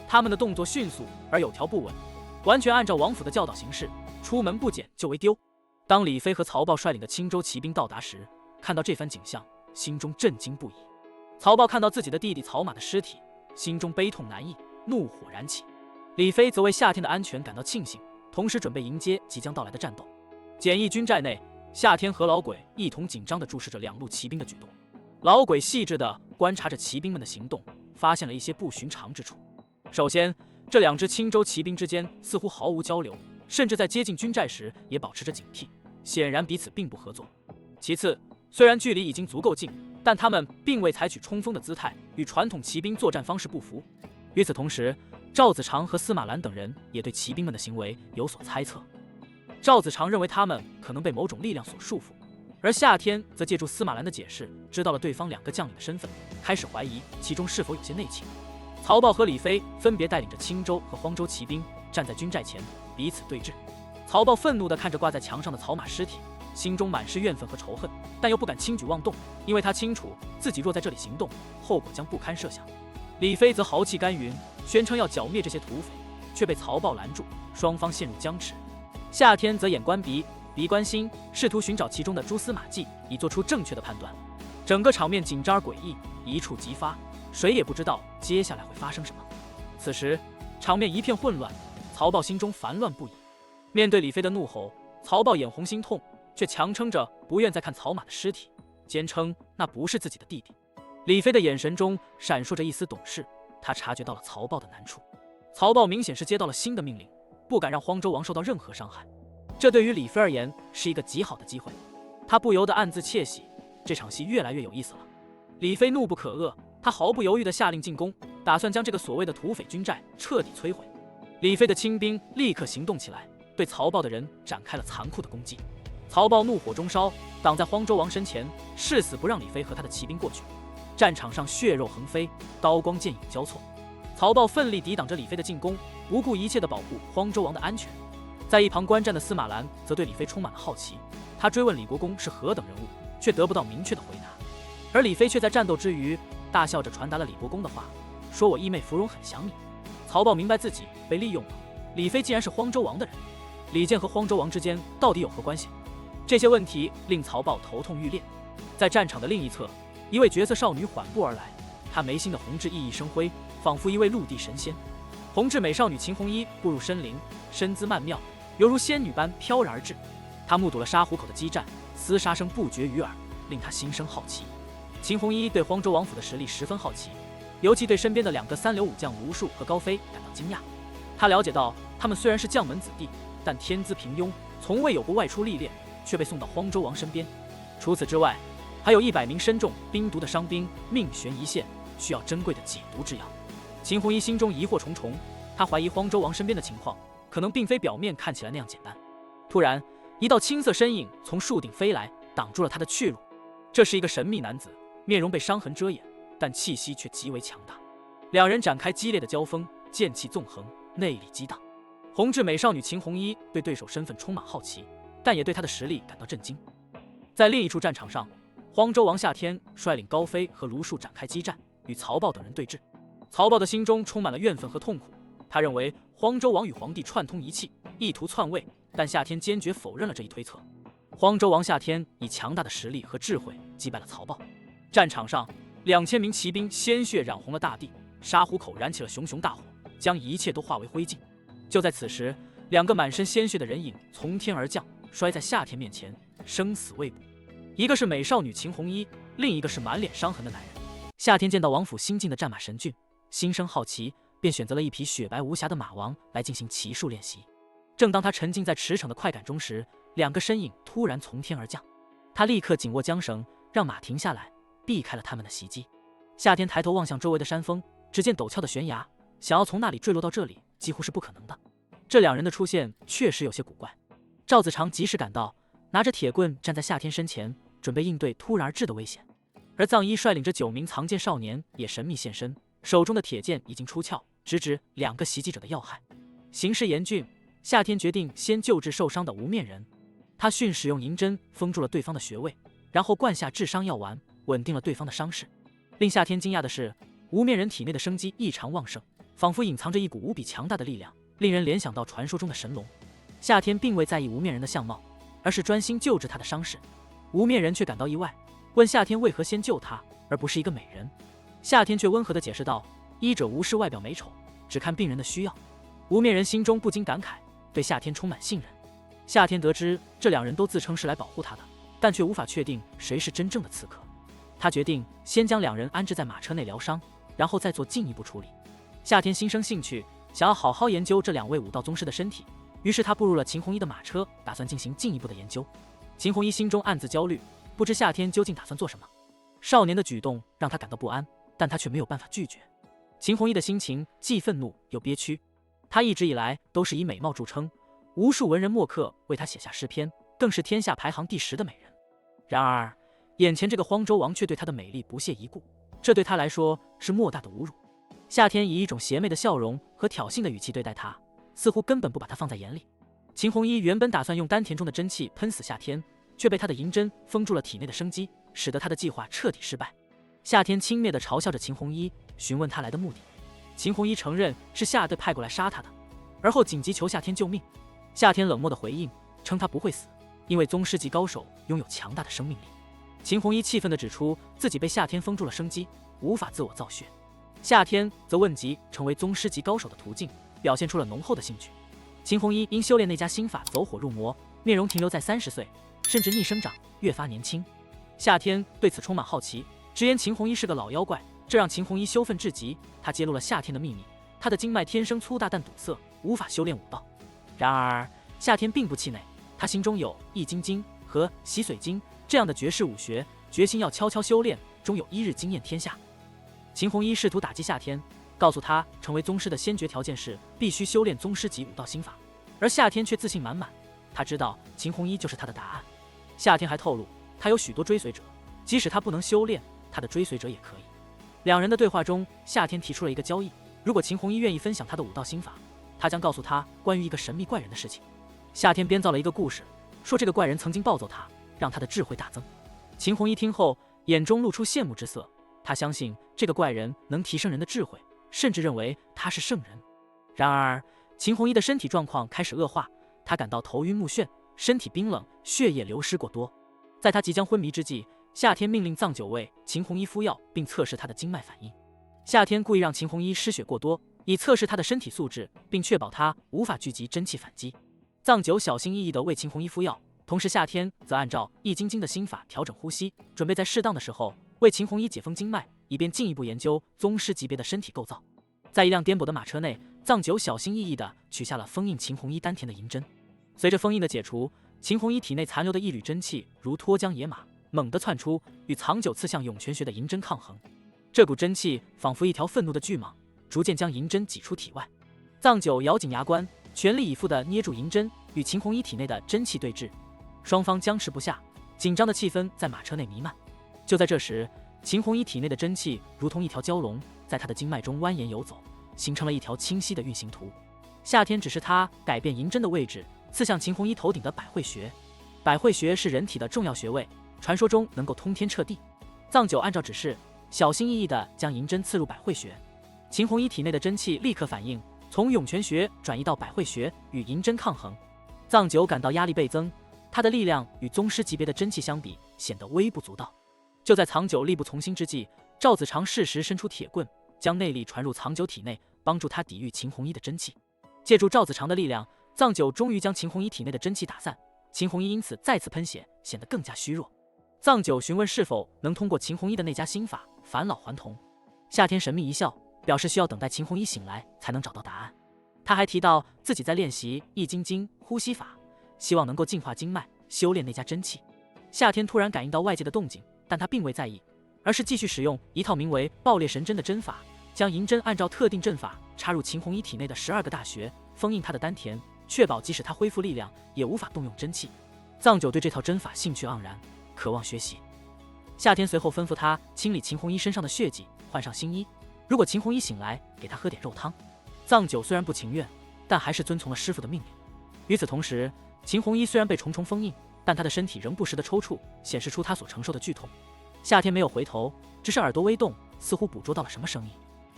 他们的动作迅速而有条不紊，完全按照王府的教导行事，出门不捡就为丢。当李飞和曹豹率领的青州骑兵到达时，看到这番景象，心中震惊不已。曹豹看到自己的弟弟曹马的尸体，心中悲痛难抑，怒火燃起。李飞则为夏天的安全感到庆幸，同时准备迎接即将到来的战斗。简易军寨内，夏天和老鬼一同紧张地注视着2路骑兵的举动。老鬼细致地观察着骑兵们的行动，发现了一些不寻常之处。首先，这两支青州骑兵之间似乎毫无交流，甚至在接近军寨时也保持着警惕，显然彼此并不合作。其次，虽然距离已经足够近，但他们并未采取冲锋的姿态，与传统骑兵作战方式不符。与此同时，赵子长和司马兰等人也对骑兵们的行为有所猜测。赵子长认为他们可能被某种力量所束缚，而夏天则借助司马兰的解释，知道了对方2个将领的身份，开始怀疑其中是否有些内情。曹豹和李飞分别带领着青州和荒州骑兵站在军寨前，彼此对峙。曹豹愤怒地看着挂在墙上的草马尸体，心中满是怨愤和仇恨，但又不敢轻举妄动，因为他清楚自己若在这里行动，后果将不堪设想。李飞则豪气干云，宣称要剿灭这些土匪，却被曹豹拦住，双方陷入僵持。夏天则眼观鼻，鼻观心，试图寻找其中的蛛丝马迹，以做出正确的判断。整个场面紧张而诡异，一触即发，谁也不知道接下来会发生什么。此时，场面一片混乱，曹豹心中烦乱不已。面对李飞的怒吼，曹豹眼红心痛，却强撑着不愿再看曹马的尸体，坚称那不是自己的弟弟。李飞的眼神中闪烁着一丝懂事，他察觉到了曹豹的难处。曹豹明显是接到了新的命令，不敢让荒州王受到任何伤害。这对于李飞而言是一个极好的机会，他不由得暗自窃喜，这场戏越来越有意思了。李飞怒不可遏，他毫不犹豫地下令进攻，打算将这个所谓的土匪军寨彻底摧毁。李飞的亲兵立刻行动起来，对曹豹的人展开了残酷的攻击。曹豹怒火中烧，挡在荒州王身前，誓死不让李飞和他的骑兵过去。战场上血肉横飞，刀光剑影交错。曹豹奋力抵挡着李飞的进攻，不顾一切地保护荒州王的安全。在一旁观战的司马兰则对李飞充满了好奇，他追问李国公是何等人物，却得不到明确的回答。而李飞却在战斗之余大笑着传达了李国公的话，说我义妹芙蓉很想你。曹豹明白自己被利用了，李飞竟然是荒州王的人，李健和荒州王之间到底有何关系？这些问题令曹豹头痛欲裂。在战场的另一侧，一位绝色少女缓步而来，她眉心的红痣熠熠生辉，仿佛一位陆地神仙。红痣美少女秦红衣步入深林，身姿曼妙，犹如仙女般飘然而至。她目睹了沙湖口的激战，厮杀声不绝于耳，令她心生好奇。秦红衣对荒州王府的实力十分好奇，尤其对身边的2个三流武将卢树和高飞感到惊讶。他了解到，他们虽然是将门子弟，但天资平庸，从未有过外出历练，却被送到荒州王身边。除此之外，还有100名身中冰毒的伤兵，命悬一线，需要珍贵的解毒之药。秦红衣心中疑惑重重，他怀疑荒州王身边的情况可能并非表面看起来那样简单。突然，一道青色身影从树顶飞来，挡住了他的去路。这是一个神秘男子，面容被伤痕遮掩，但气息却极为强大。2人展开激烈的交锋，剑气纵横，内力激荡。红痣美少女秦红衣对对手身份充满好奇，但也对他的实力感到震惊。在另一处战场上，荒州王夏天率领高飞和卢树展开激战，与曹豹等人对峙。曹豹的心中充满了怨愤和痛苦，他认为荒州王与皇帝串通一气，意图篡位，但夏天坚决否认了这一推测。荒州王夏天以强大的实力和智慧击败了曹豹。战场上，2000名骑兵鲜血染红了大地，沙湖口燃起了熊熊大火，将一切都化为灰烬。就在此时，2个满身鲜血的人影从天而降，摔在夏天面前，生死未卜。一个是美少女秦红衣，另一个是满脸伤痕的男人。夏天见到王府新进的战马神骏，心生好奇，便选择了一匹雪白无瑕的马王来进行骑术练习。正当他沉浸在驰骋的快感中时，2个身影突然从天而降，他立刻紧握缰绳，让马停下来，避开了他们的袭击。夏天抬头望向周围的山峰，只见陡峭的悬崖，想要从那里坠落到这里几乎是不可能的。这2人的出现确实有些古怪。赵子长及时赶到，拿着铁棍站在夏天身前，准备应对突然而至的危险。而藏医率领着9名藏剑少年也神秘现身，手中的铁剑已经出鞘，直指2个袭击者的要害。形势严峻，夏天决定先救治受伤的无面人。他迅使用银针封住了对方的穴位，然后灌下治伤药丸，稳定了对方的伤势。令夏天惊讶的是，无面人体内的生机异常旺盛，仿佛隐藏着一股无比强大的力量，令人联想到传说中的神龙。夏天并未在意无面人的相貌，而是专心救治他的伤势。无面人却感到意外，问夏天为何先救他，而不是一个美人。夏天却温和地解释道，医者无视外表美丑，只看病人的需要。无面人心中不禁感慨，对夏天充满信任。夏天得知这2人都自称是来保护他的，但却无法确定谁是真正的刺客。他决定先将2人安置在马车内疗伤，然后再做进一步处理。夏天心生兴趣，想要好好研究这2位武道宗师的身体，于是他步入了秦弘一的马车，打算进行进一步的研究。秦弘一心中暗自焦虑，不知夏天究竟打算做什么。少年的举动让他感到不安，但他却没有办法拒绝。秦弘一的心情既愤怒又憋屈，他一直以来都是以美貌著称，无数文人墨客为他写下诗篇，更是天下排行第10的美人。然而，眼前这个荒州王却对他的美丽不屑一顾，这对他来说是莫大的侮辱。夏天以一种邪魅的笑容和挑衅的语气对待他，似乎根本不把他放在眼里。秦弘一原本打算用丹田中的真气喷死夏天，却被他的银针封住了体内的生机，使得他的计划彻底失败。夏天轻蔑地嘲笑着秦弘一，询问他来的目的。秦弘一承认是夏队派过来杀他的，而后紧急求夏天救命。夏天冷漠地回应，称他不会死，因为宗师级高手拥有强大的生命力。秦弘一气愤地指出自己被夏天封住了生机，无法自我造血。夏天则问及成为宗师级高手的途径，表现出了浓厚的兴趣。秦弘一因修炼那家心法走火入魔，面容停留在30岁，甚至逆生长，越发年轻。夏天对此充满好奇，直言秦弘一是个老妖怪，这让秦弘一羞愤至极。他揭露了夏天的秘密，他的经脉天生粗大但堵塞，无法修炼武道。然而夏天并不气馁，他心中有易筋经和洗髓经这样的绝世武学，决心要悄悄修炼，终有一日惊艳天下。秦弘一试图打击夏天，告诉他成为宗师的先决条件是必须修炼宗师级武道心法，而夏天却自信满满，他知道秦弘一就是他的答案。夏天还透露他有许多追随者，即使他不能修炼，他的追随者也可以。两人的对话中，夏天提出了一个交易，如果秦弘一愿意分享他的武道心法，他将告诉他关于一个神秘怪人的事情。夏天编造了一个故事，说这个怪人曾经暴揍他，让他的智慧大增。秦弘一听后眼中露出羡慕之色，他相信这个怪人能提升人的智慧，甚至认为他是圣人。然而秦弘一的身体状况开始恶化，他感到头晕目眩，身体冰冷，血液流失过多。在他即将昏迷之际，夏天命令藏九为秦弘一敷药，并测试他的经脉反应。夏天故意让秦弘一失血过多，以测试他的身体素质，并确保他无法聚集真气反击。藏九小心翼翼地为秦弘一敷药，同时夏天则按照易筋经的心法调整呼吸，准备在适当的时候为秦弘一解封经脉，以便进一步研究宗师级别的身体构造。在一辆颠簸的马车内，藏九小心翼翼地取下了封印秦弘一丹田的银针。随着封印的解除，秦弘一体内残留的一缕真气如脱缰野马，猛地窜出，与藏九刺向涌泉穴的银针抗衡。这股真气仿佛一条愤怒的巨蟒，逐渐将银针挤出体外。藏九咬紧牙关，全力以赴地捏住银针，与秦弘一体内的真气对峙。双方僵持不下，紧张的气氛在马车内弥漫。就在这时，秦弘一体内的真气如同一条蛟龙，在他的经脉中蜿蜒游走，形成了一条清晰的运行图。夏天指示他改变银针的位置，刺向秦弘一头顶的百会穴。百会穴是人体的重要穴位，传说中能够通天彻地。藏九按照指示，小心翼翼地将银针刺入百会穴。秦弘一体内的真气立刻反应，从涌泉穴转移到百会穴，与银针抗衡。藏九感到压力倍增，他的力量与宗师级别的真气相比，显得微不足道。就在藏九力不从心之际，赵子长适时伸出铁棍，将内力传入藏九体内，帮助他抵御秦弘一的真气。借助赵子长的力量，藏九终于将秦弘一体内的真气打散，秦弘一因此再次喷血，显得更加虚弱。藏九询问是否能通过秦弘一的那家心法返老还童。夏天神秘一笑，表示需要等待秦弘一醒来才能找到答案。他还提到自己在练习易筋经呼吸法，希望能够净化经脉，修炼那家真气。夏天突然感应到外界的动静，但他并未在意，而是继续使用一套名为爆裂神针的针法，将银针按照特定阵法插入秦弘一体内的12个大穴，封印他的丹田，确保即使他恢复力量，也无法动用真气。藏九对这套针法兴趣盎然，渴望学习。夏天随后吩咐他清理秦弘一身上的血迹，换上新衣。如果秦弘一醒来，给他喝点肉汤。藏九虽然不情愿，但还是遵从了师傅的命令。与此同时，秦弘一虽然被重重封印，但他的身体仍不时的抽搐，显示出他所承受的剧痛。夏天没有回头，只是耳朵微动，似乎捕捉到了什么声音。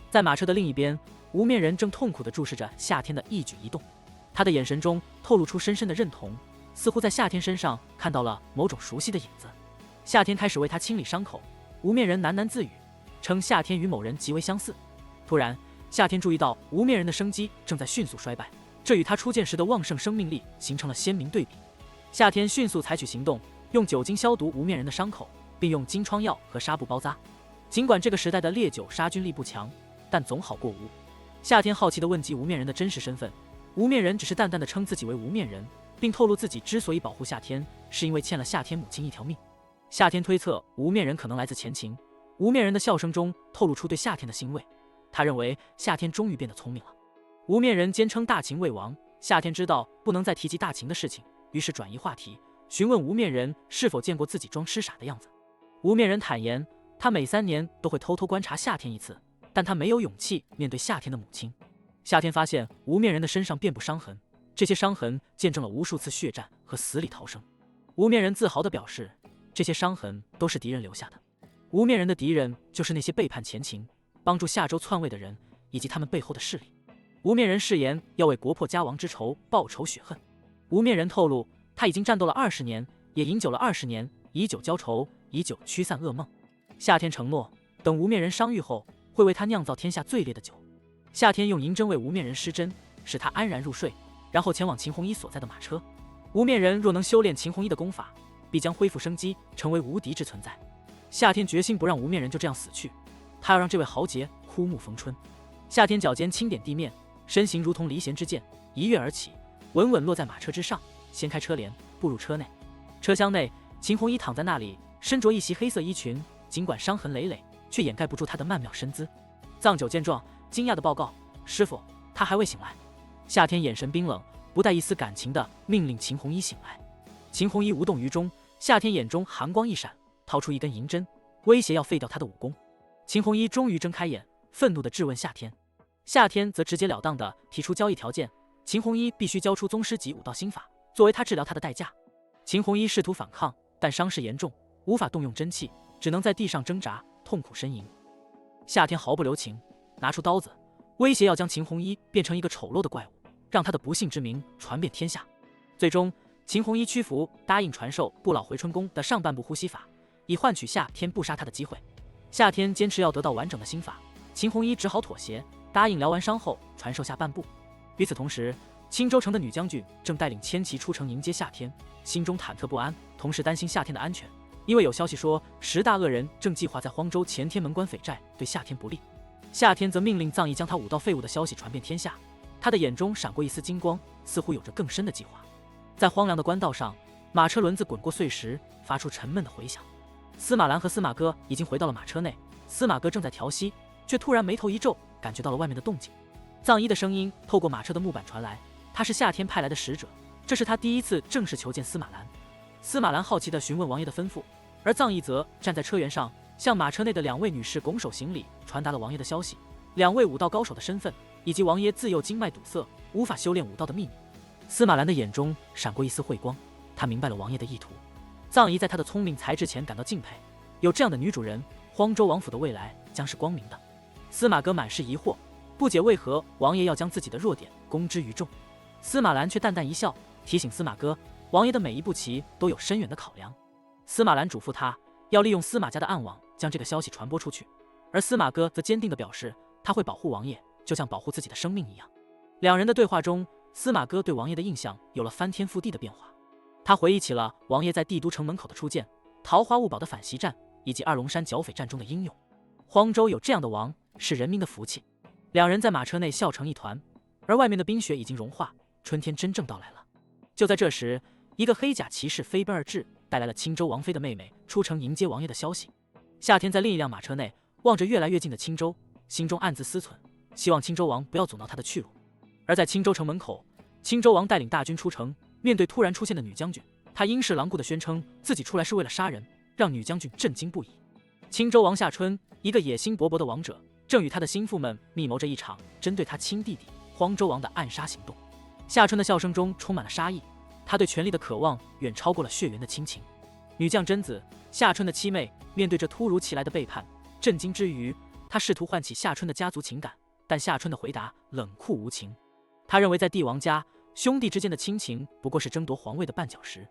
在马车的另一边，无面人正痛苦地注视着夏天的一举一动，他的眼神中透露出深深的认同，似乎在夏天身上看到了某种熟悉的影子。夏天开始为他清理伤口，无面人喃喃自语，称夏天与某人极为相似。突然，夏天注意到无面人的生机正在迅速衰败，这与他初见时的旺盛生命力形成了鲜明对比。夏天迅速采取行动，用酒精消毒无面人的伤口，并用金疮药和纱布包扎。尽管这个时代的烈酒杀菌力不强，但总好过无。夏天好奇地问及无面人的真实身份，无面人只是淡淡地称自己为无面人，并透露自己之所以保护夏天，是因为欠了夏天母亲一条命。夏天推测无面人可能来自前秦，无面人的笑声中透露出对夏天的欣慰，他认为夏天终于变得聪明了。无面人坚称大秦未亡，夏天知道不能再提及大秦的事情，于是转移话题，询问无面人是否见过自己装痴傻的样子。无面人坦言，他每3年都会偷偷观察夏天一次，但他没有勇气面对夏天的母亲。夏天发现无面人的身上遍布伤痕，这些伤痕见证了无数次血战和死里逃生。无面人自豪地表示，这些伤痕都是敌人留下的。无面人的敌人就是那些背叛前秦、帮助夏周篡位的人，以及他们背后的势力。无面人誓言要为国破家亡之仇报仇雪恨。无面人透露，他已经战斗了20年，也饮酒了20年，以酒浇愁，以酒驱散噩梦。夏天承诺，等无面人伤愈后，会为他酿造天下最烈的酒。夏天用银针为无面人施针，使他安然入睡，然后前往秦弘一所在的马车。无面人若能修炼秦弘一的功法，必将恢复生机，成为无敌之存在。夏天决心不让无面人就这样死去，他要让这位豪杰枯木逢春。夏天脚尖轻点地面，身形如同离弦之箭，一跃而起，稳稳落在马车之上，掀开车帘，步入车内。车厢内，秦弘一躺在那里，身着一袭黑色衣裙，尽管伤痕累累，却掩盖不住他的曼妙身姿。藏九见状，惊讶地报告：“师傅，他还未醒来。”夏天眼神冰冷，不带一丝感情地命令秦弘一醒来。秦弘一无动于衷，夏天眼中寒光一闪，掏出一根银针，威胁要废掉他的武功。秦弘一终于睁开眼，愤怒地质问夏天。夏天则直截了当地提出交易条件，秦弘一必须交出宗师级武道心法，作为他治疗他的代价。秦弘一试图反抗，但伤势严重，无法动用真气，只能在地上挣扎，痛苦呻吟。夏天毫不留情，拿出刀子，威胁要将秦弘一变成一个丑陋的怪物，让他的不幸之名传遍天下。最终，秦弘一屈服，答应传授不老回春功的上半部呼吸法，以换取夏天不杀他的机会。夏天坚持要得到完整的心法，秦弘一只好妥协，答应疗完伤后传授下半部。与此同时，青州城的女将军正带领千骑出城迎接夏天，心中忐忑不安，同时担心夏天的安全，因为有消息说10大恶人正计划在荒州前天门关匪寨对夏天不利。夏天则命令藏獒将他武道废物的消息传遍天下，他的眼中闪过一丝金光，似乎有着更深的计划。在荒凉的官道上，马车轮子滚过碎石，发出沉闷的回响。司马兰和司马哥已经回到了马车内，司马哥正在调息，却突然眉头一皱，感觉到了外面的动静。藏医的声音透过马车的木板传来，他是夏天派来的使者，这是他第一次正式求见司马兰。司马兰好奇地询问王爷的吩咐，而藏医则站在车辕上，向马车内的2位女士拱手行礼，传达了王爷的消息，2位武道高手的身份，以及王爷自幼经脉堵塞，无法修炼武道的秘密。司马兰的眼中闪过一丝慧光，他明白了王爷的意图。藏医在他的聪明才智前感到敬佩，有这样的女主人，荒州王府的未来将是光明的。司马哥满是疑惑，不解为何王爷要将自己的弱点公之于众。司马兰却淡淡一笑，提醒司马哥，王爷的每一步棋都有深远的考量。司马兰嘱咐他要利用司马家的暗网将这个消息传播出去，而司马哥则坚定地表示他会保护王爷，就像保护自己的生命一样。2人的对话中，司马哥对王爷的印象有了翻天覆地的变化。他回忆起了王爷在帝都城门口的初见，桃花坞堡的反袭战，以及二龙山剿匪战中的英勇。荒州有这样的王，是人民的福气。2人在马车内笑成一团，而外面的冰雪已经融化，春天真正到来了。就在这时，一个黑甲骑士飞奔而至，带来了青州王妃的妹妹出城迎接王爷的消息。夏天在另一辆马车内望着越来越近的青州，心中暗自思忖，希望青州王不要阻挠他的去路。而在青州城门口，青州王带领大军出城，面对突然出现的女将军，他英势狼顾地宣称自己出来是为了杀人，让女将军震惊不已。青州王夏春，一个野心勃勃的王者，正与他的心腹们密谋着一场针对他亲弟弟荒州王的暗杀行动。夏春的笑声中充满了杀意，他对权力的渴望远超过了血缘的亲情。女将贞子，夏春的妻妹，面对这突如其来的背叛，震惊之余，他试图唤起夏春的家族情感，但夏春的回答冷酷无情。他认为在帝王家，兄弟之间的亲情不过是争夺皇位的绊脚石。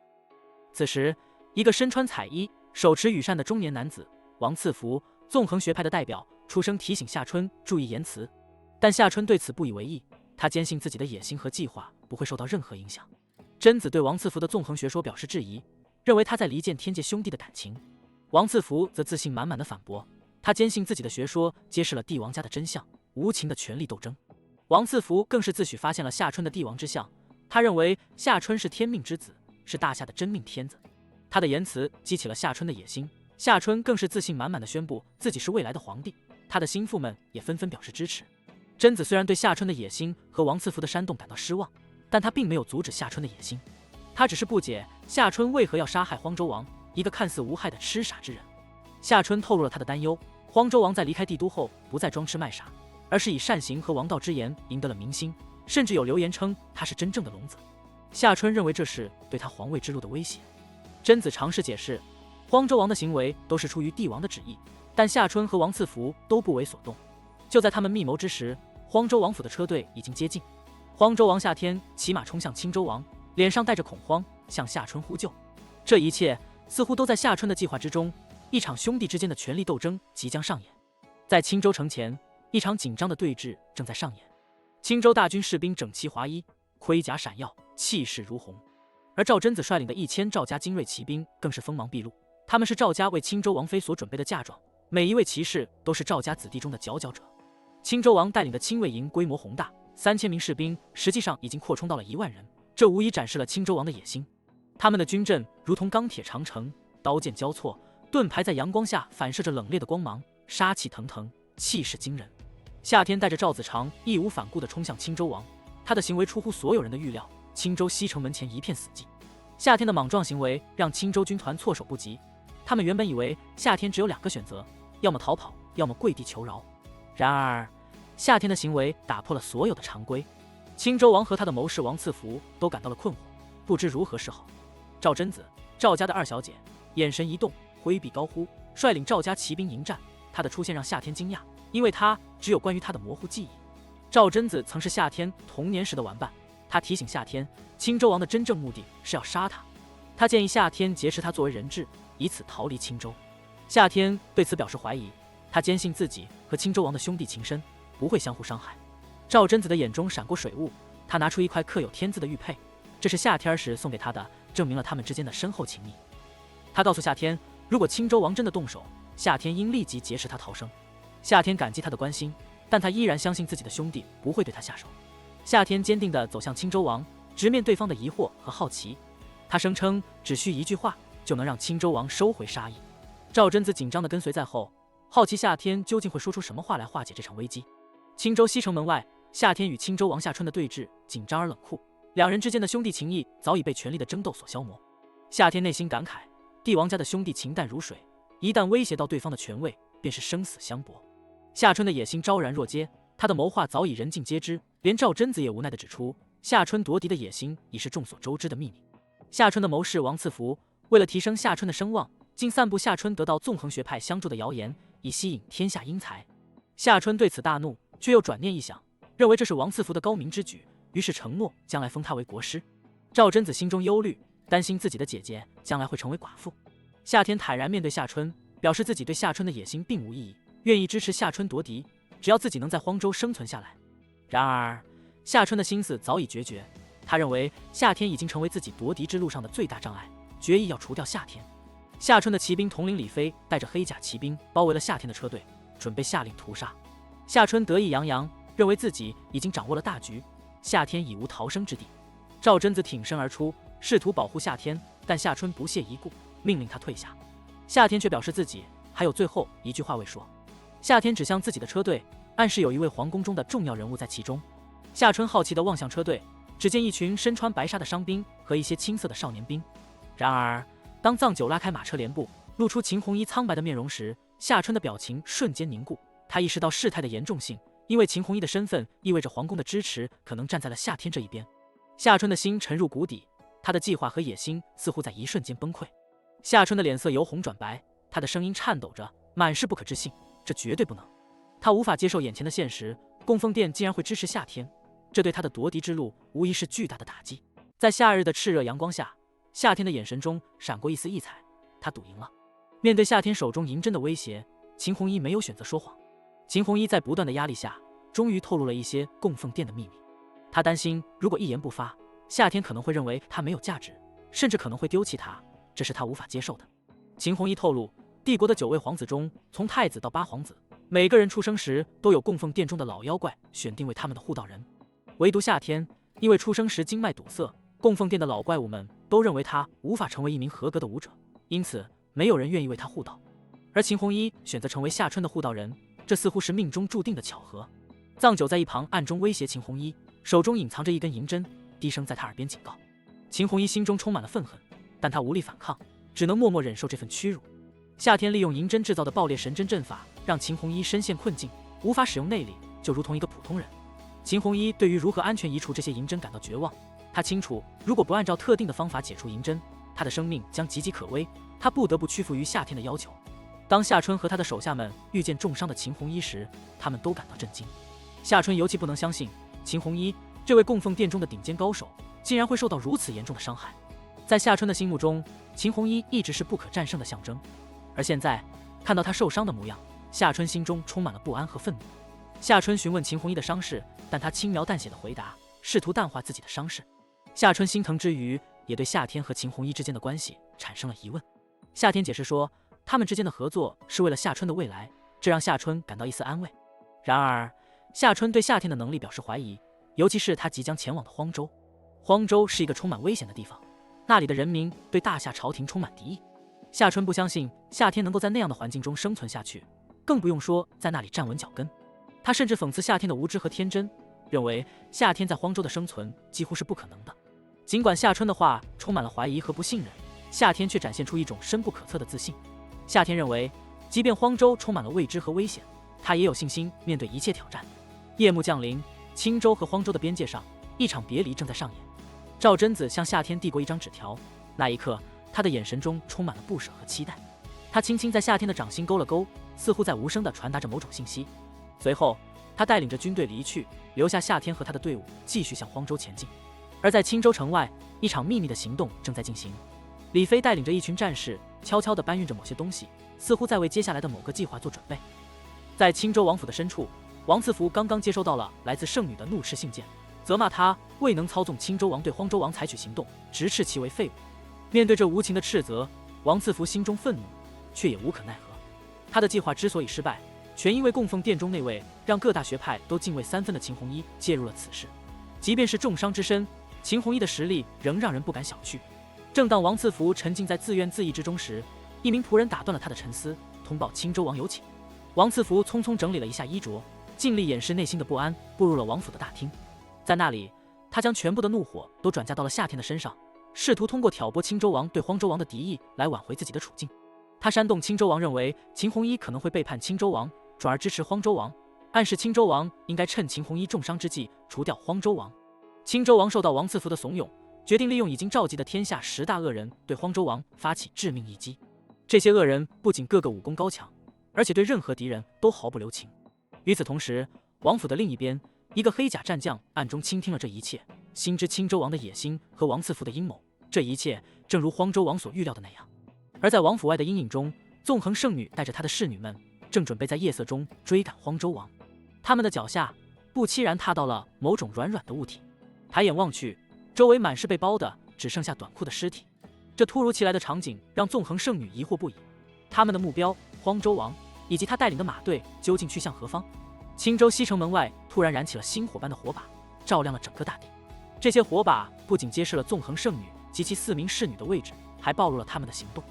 此时，一个身穿彩衣、手持羽扇的中年男子王赐福，纵横学派的代表，出声提醒夏春注意言辞。但夏春对此不以为意，他坚信自己的野心和计划不会受到任何影响。贞子对王赐福的纵横学说表示质疑，认为他在离间天界兄弟的感情。王赐福则自信满满的反驳，他坚信自己的学说揭示了帝王家的真相，无情的权力斗争。王赐福更是自诩发现了夏春的帝王之相，他认为夏春是天命之子，是大夏的真命天子。他的言辞激起了夏春的野心，夏春更是自信满满的宣布自己是未来的皇帝，他的心腹们也纷纷表示支持。贞子虽然对夏春的野心和王赐福的煽动感到失望，但他并没有阻止夏春的野心，他只是不解夏春为何要杀害荒州王，一个看似无害的痴傻之人。夏春透露了他的担忧，荒州王在离开帝都后不再装痴卖傻，而是以善行和王道之言赢得了民心，甚至有流言称他是真正的龙子。夏春认为这是对他皇位之路的威胁。贞子尝试解释，荒州王的行为都是出于帝王的旨意，但夏春和王赐福都不为所动。就在他们密谋之时，荒州王府的车队已经接近。荒州王夏天骑马冲向青州王，脸上带着恐慌，向夏春呼救。这一切似乎都在夏春的计划之中，一场兄弟之间的权力斗争即将上演。在青州城前，一场紧张的对峙正在上演。青州大军士兵整齐划一，盔甲闪耀，气势如虹。而赵贞子率领的1000赵家精锐骑兵更是锋芒毕露，他们是赵家为青州王妃所准备的嫁妆，每一位骑士都是赵家子弟中的佼佼者。青州王带领的亲卫营规模宏大，3000名士兵实际上已经扩充到了1万人，这无疑展示了青州王的野心。他们的军阵如同钢铁长城，刀剑交错，盾牌在阳光下反射着冷冽的光芒，杀气腾腾，气势惊人。夏天带着赵子长义无反顾地冲向青州王，他的行为出乎所有人的预料，青州西城门前一片死寂。夏天的莽撞行为让青州军团措手不及，他们原本以为夏天只有2个选择，要么逃跑，要么跪地求饶。然而夏天的行为打破了所有的常规，青州王和他的谋士王赐福都感到了困惑，不知如何是好。赵贞子，赵家的2小姐，眼神一动，挥臂高呼，率领赵家骑兵迎战。她的出现让夏天惊讶，因为她只有关于她的模糊记忆。赵贞子曾是夏天童年时的玩伴，她提醒夏天，青州王的真正目的是要杀他。她建议夏天劫持他作为人质，以此逃离青州。夏天对此表示怀疑，他坚信自己和青州王的兄弟情深，不会相互伤害。赵贞子的眼中闪过水雾，他拿出一块刻有天字的玉佩，这是夏天时送给他的，证明了他们之间的深厚情谊。他告诉夏天，如果青州王真的动手，夏天应立即劫持他逃生。夏天感激他的关心，但他依然相信自己的兄弟不会对他下手。夏天坚定地走向青州王，直面对方的疑惑和好奇。他声称只需一句话就能让青州王收回杀意。赵贞子紧张地跟随在后，好奇夏天究竟会说出什么话来化解这场危机。青州西城门外，夏天与青州王夏春的对峙紧张而冷酷，两人之间的兄弟情谊早已被权力的争斗所消磨。夏天内心感慨，帝王家的兄弟情淡如水，一旦威胁到对方的权位，便是生死相搏。夏春的野心昭然若揭，他的谋划早已人尽皆知，连赵贞子也无奈地指出，夏春夺嫡的野心已是众所周知的秘密。夏春的谋士王赐福为了提升夏春的声望，竟散布夏春得到纵横学派相助的谣言，以吸引天下英才。夏春对此大怒，却又转念一想，认为这是王赐福的高明之举，于是承诺将来封他为国师。赵贞子心中忧虑，担心自己的姐姐将来会成为寡妇。夏天坦然面对夏春，表示自己对夏春的野心并无异议，愿意支持夏春夺嫡，只要自己能在荒州生存下来。然而夏春的心思早已决绝，他认为夏天已经成为自己夺嫡之路上的最大障碍，决意要除掉夏天。夏春的骑兵统领李飞带着黑甲骑兵包围了夏天的车队，准备下令屠杀。夏春得意洋洋，认为自己已经掌握了大局，夏天已无逃生之地。赵贞子挺身而出，试图保护夏天，但夏春不屑一顾，命令他退下。夏天却表示自己还有最后一句话未说。夏天指向自己的车队，暗示有一位皇宫中的重要人物在其中。夏春好奇地望向车队，只见一群身穿白纱的伤兵和一些青涩的少年兵。然而当藏九拉开马车帘布，露出秦红衣苍白的面容时，夏春的表情瞬间凝固。他意识到事态的严重性，因为秦红衣的身份意味着皇宫的支持可能站在了夏天这一边。夏春的心沉入谷底，他的计划和野心似乎在一瞬间崩溃。夏春的脸色由红转白，他的声音颤抖着，满是不可置信，这绝对不能。他无法接受眼前的现实，供奉殿竟然会支持夏天，这对他的夺嫡之路无疑是巨大的打击。在夏日的炽热阳光下，夏天的眼神中闪过一丝异彩，他赌赢了。面对夏天手中银针的威胁，秦红衣没有选择说谎。秦红衣在不断的压力下，终于透露了一些供奉殿的秘密。他担心，如果一言不发，夏天可能会认为他没有价值，甚至可能会丢弃他，这是他无法接受的。秦红衣透露，帝国的9位皇子中，从太子到8皇子，每个人出生时都有供奉殿中的老妖怪选定为他们的护道人，唯独夏天，因为出生时经脉堵塞，供奉殿的老怪物们都认为他无法成为一名合格的武者，因此没有人愿意为他护道。而秦红衣选择成为夏春的护道人，这似乎是命中注定的巧合。藏九在一旁暗中威胁秦红衣，手中隐藏着一根银针，低声在他耳边警告。秦红衣心中充满了愤恨，但他无力反抗，只能默默忍受这份屈辱。夏天利用银针制造的爆裂神针阵法，让秦红衣深陷困境，无法使用内力，就如同一个普通人。秦红衣对于如何安全移除这些银针感到绝望，他清楚，如果不按照特定的方法解除银针，他的生命将岌岌可危，他不得不屈服于夏天的要求。当夏春和他的手下们遇见重伤的秦红衣时，他们都感到震惊。夏春尤其不能相信，秦红衣这位供奉殿中的顶尖高手，竟然会受到如此严重的伤害。在夏春的心目中，秦红衣一直是不可战胜的象征，而现在看到他受伤的模样，夏春心中充满了不安和愤怒。夏春询问秦红衣的伤势，但他轻描淡写的回答，试图淡化自己的伤势。夏春心疼之余，也对夏天和秦红衣之间的关系产生了疑问。夏天解释说，他们之间的合作是为了夏春的未来，这让夏春感到一丝安慰。然而，夏春对夏天的能力表示怀疑，尤其是他即将前往的荒州。荒州是一个充满危险的地方，那里的人民对大夏朝廷充满敌意。夏春不相信夏天能够在那样的环境中生存下去，更不用说在那里站稳脚跟。他甚至讽刺夏天的无知和天真，认为夏天在荒州的生存几乎是不可能的。尽管夏春的话充满了怀疑和不信任，夏天却展现出一种深不可测的自信。夏天认为，即便荒州充满了未知和危险，他也有信心面对一切挑战。夜幕降临，青州和荒州的边界上，一场别离正在上演。赵贞子向夏天递过一张纸条，那一刻，他的眼神中充满了不舍和期待。他轻轻在夏天的掌心勾了勾，似乎在无声地传达着某种信息。随后，他带领着军队离去，留下夏天和他的队伍继续向荒州前进。而在青州城外，一场秘密的行动正在进行。李飞带领着一群战士，悄悄地搬运着某些东西，似乎在为接下来的某个计划做准备。在青州王府的深处，王赐福刚刚接收到了来自圣女的怒斥信件，责骂他未能操纵青州王对荒州王采取行动，直斥其为废物。面对这无情的斥责，王赐福心中愤怒，却也无可奈何。他的计划之所以失败，全因为供奉殿中那位让各大学派都敬畏3分的秦红衣介入了此事。即便是重伤之身，秦红衣的实力仍让人不敢小觑。正当王赐福沉浸在自怨自艾之中时，一名仆人打断了他的沉思，通报青州王有请。王赐福匆匆整理了一下衣着，尽力掩饰内心的不安，步入了王府的大厅。在那里，他将全部的怒火都转嫁到了夏天的身上，试图通过挑拨青州王对荒州王的敌意来挽回自己的处境。他煽动青州王认为秦红衣可能会背叛青州王，转而支持荒州王，暗示青州王应该趁秦红衣重伤之际除掉荒州王。青州王受到王赐福的怂恿，决定利用已经召集的天下10大恶人对荒州王发起致命一击。这些恶人不仅个个武功高强，而且对任何敌人都毫不留情。与此同时，王府的另一边，一个黑甲战将暗中倾听了这一切，心知青州王的野心和王赐福的阴谋，这一切正如荒州王所预料的那样。而在王府外的阴影中，纵横圣女带着她的侍女们正准备在夜色中追赶荒州王。他们的脚下不期然踏到了某种软软的物体，抬眼望去，周围满是被包的只剩下短裤的尸体。这突如其来的场景让纵横圣女疑惑不已，他们的目标荒州王以及他带领的马队究竟去向何方？青州西城门外突然燃起了星火般的火把，照亮了整个大地。这些火把不仅揭示了纵横圣女及其4名侍女的位置，还暴露了他们的行动。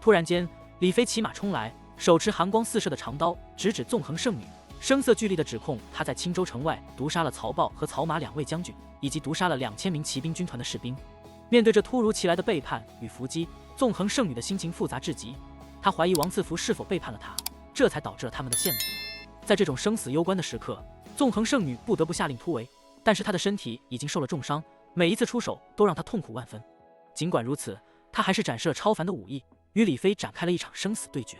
突然间，李飞骑马冲来，手持寒光四射的长刀，直指纵横圣女，声色俱厉地指控他在青州城外毒杀了曹豹和曹马2位将军，以及毒杀了2000名骑兵军团的士兵。面对这突如其来的背叛与伏击，纵横圣女的心情复杂至极。她怀疑王赐福是否背叛了她，这才导致了他们的陷落。在这种生死攸关的时刻，纵横圣女不得不下令突围，但是她的身体已经受了重伤，每一次出手都让她痛苦万分。尽管如此，她还是展示了超凡的武艺，与李飞展开了一场生死对决。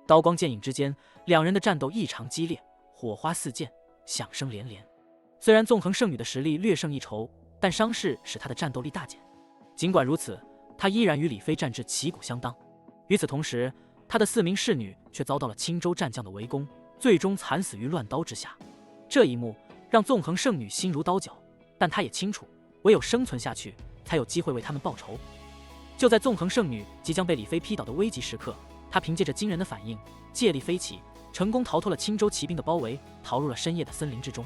刀光剑影之间，两人的战斗异常激烈，火花四溅，响声连连。虽然纵横圣女的实力略胜一筹，但伤势使她的战斗力大减。尽管如此，她依然与李飞战至旗鼓相当。与此同时，她的4名侍女却遭到了青州战将的围攻，最终惨死于乱刀之下。这一幕让纵横圣女心如刀绞，但她也清楚，唯有生存下去，才有机会为他们报仇。就在纵横圣女即将被李飞劈倒的危急时刻，她凭借着惊人的反应，借力飞起，成功逃脱了青州骑兵的包围，逃入了深夜的森林之中。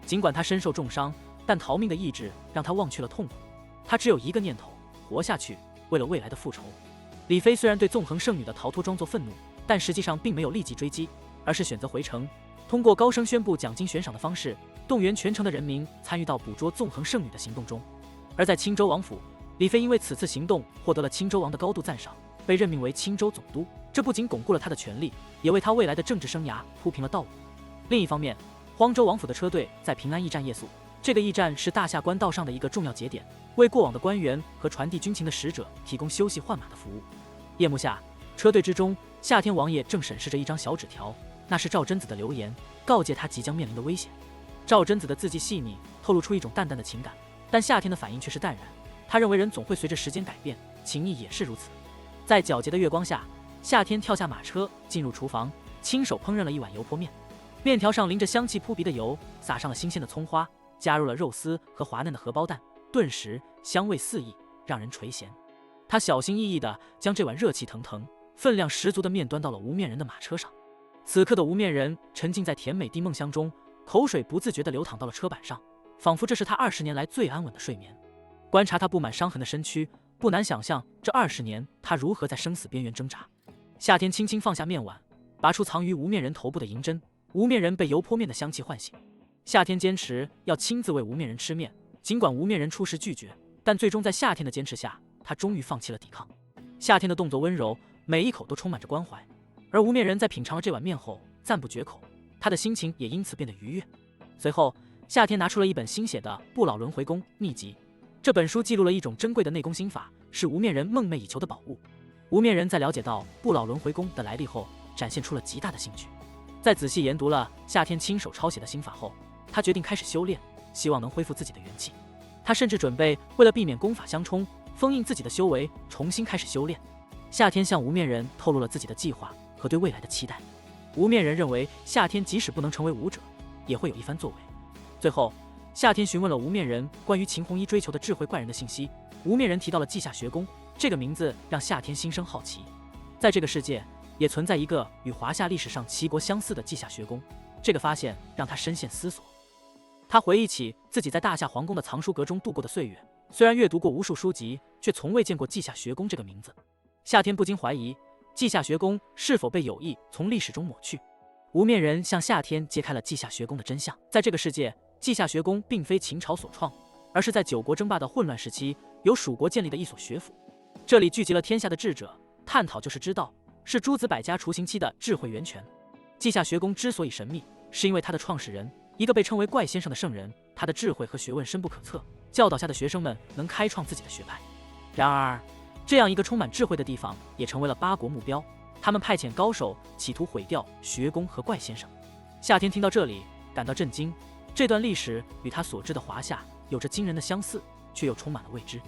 尽管他身受重伤，但逃命的意志让他忘却了痛苦。他只有一个念头：活下去，为了未来的复仇。李飞虽然对纵横圣女的逃脱装作愤怒，但实际上并没有立即追击，而是选择回城，通过高声宣布奖金悬赏的方式，动员全城的人民参与到捕捉纵横圣女的行动中。而在青州王府，李飞因为此次行动获得了青州王的高度赞赏，被任命为青州总督。这不仅巩固了他的权力，也为他未来的政治生涯铺平了道路。另一方面，荒州王府的车队在平安驿站夜宿，这个驿站是大夏官道上的一个重要节点，为过往的官员和传递军情的使者提供休息换马的服务。夜幕下，车队之中，夏天王爷正审视着一张小纸条，那是赵贞子的留言，告诫他即将面临的危险。赵贞子的字迹细腻，透露出一种淡淡的情感，但夏天的反应却是淡然。他认为人总会随着时间改变，情谊也是如此。在皎洁的月光下，夏天跳下马车，进入厨房，亲手烹饪了一碗油泼面。面条上淋着香气扑鼻的油，撒上了新鲜的葱花，加入了肉丝和滑嫩的荷包蛋，顿时香味四溢，让人垂涎。他小心翼翼地将这碗热气腾腾、分量十足的面端到了无面人的马车上。此刻的无面人沉浸在甜美的梦乡中，口水不自觉地流淌到了车板上，仿佛这是他20年来最安稳的睡眠。观察他布满伤痕的身躯，不难想象这20年他如何在生死边缘挣扎。夏天轻轻放下面碗，拔出藏于无面人头部的银针，无面人被油泼面的香气唤醒。夏天坚持要亲自为无面人吃面，尽管无面人初时拒绝，但最终在夏天的坚持下，他终于放弃了抵抗。夏天的动作温柔，每一口都充满着关怀，而无面人在品尝了这碗面后赞不绝口，他的心情也因此变得愉悦。随后，夏天拿出了一本新写的《不老轮回功秘籍》，这本书记录了一种珍贵的内功心法，是无面人梦寐以求的宝物。无面人在了解到不老轮回功的来历后，展现出了极大的兴趣。在仔细研读了夏天亲手抄写的心法后，他决定开始修炼，希望能恢复自己的元气。他甚至准备为了避免功法相冲，封印自己的修为，重新开始修炼。夏天向无面人透露了自己的计划和对未来的期待。无面人认为夏天即使不能成为武者，也会有一番作为。最后，夏天询问了无面人关于秦弘一追求的智慧怪人的信息。无面人提到了稷下学宫，这个名字让夏天心生好奇。在这个世界，也存在一个与华夏历史上齐国相似的稷下学宫，这个发现让他深陷思索。他回忆起自己在大夏皇宫的藏书阁中度过的岁月，虽然阅读过无数书籍，却从未见过稷下学宫这个名字。夏天不禁怀疑，稷下学宫是否被有意从历史中抹去。无面人向夏天揭开了稷下学宫的真相。在这个世界，稷下学宫并非秦朝所创，而是在9国争霸的混乱时期，由蜀国建立的一所学府。这里聚集了天下的智者，探讨就是知道，是诸子百家雏形期的智慧源泉。稷下学宫之所以神秘，是因为它的创始人，一个被称为怪先生的圣人，他的智慧和学问深不可测，教导下的学生们能开创自己的学派。然而，这样一个充满智慧的地方，也成为了8国目标。他们派遣高手，企图毁掉学宫和怪先生。夏天听到这里，感到震惊。这段历史与他所知的华夏有着惊人的相似，却又充满了未知。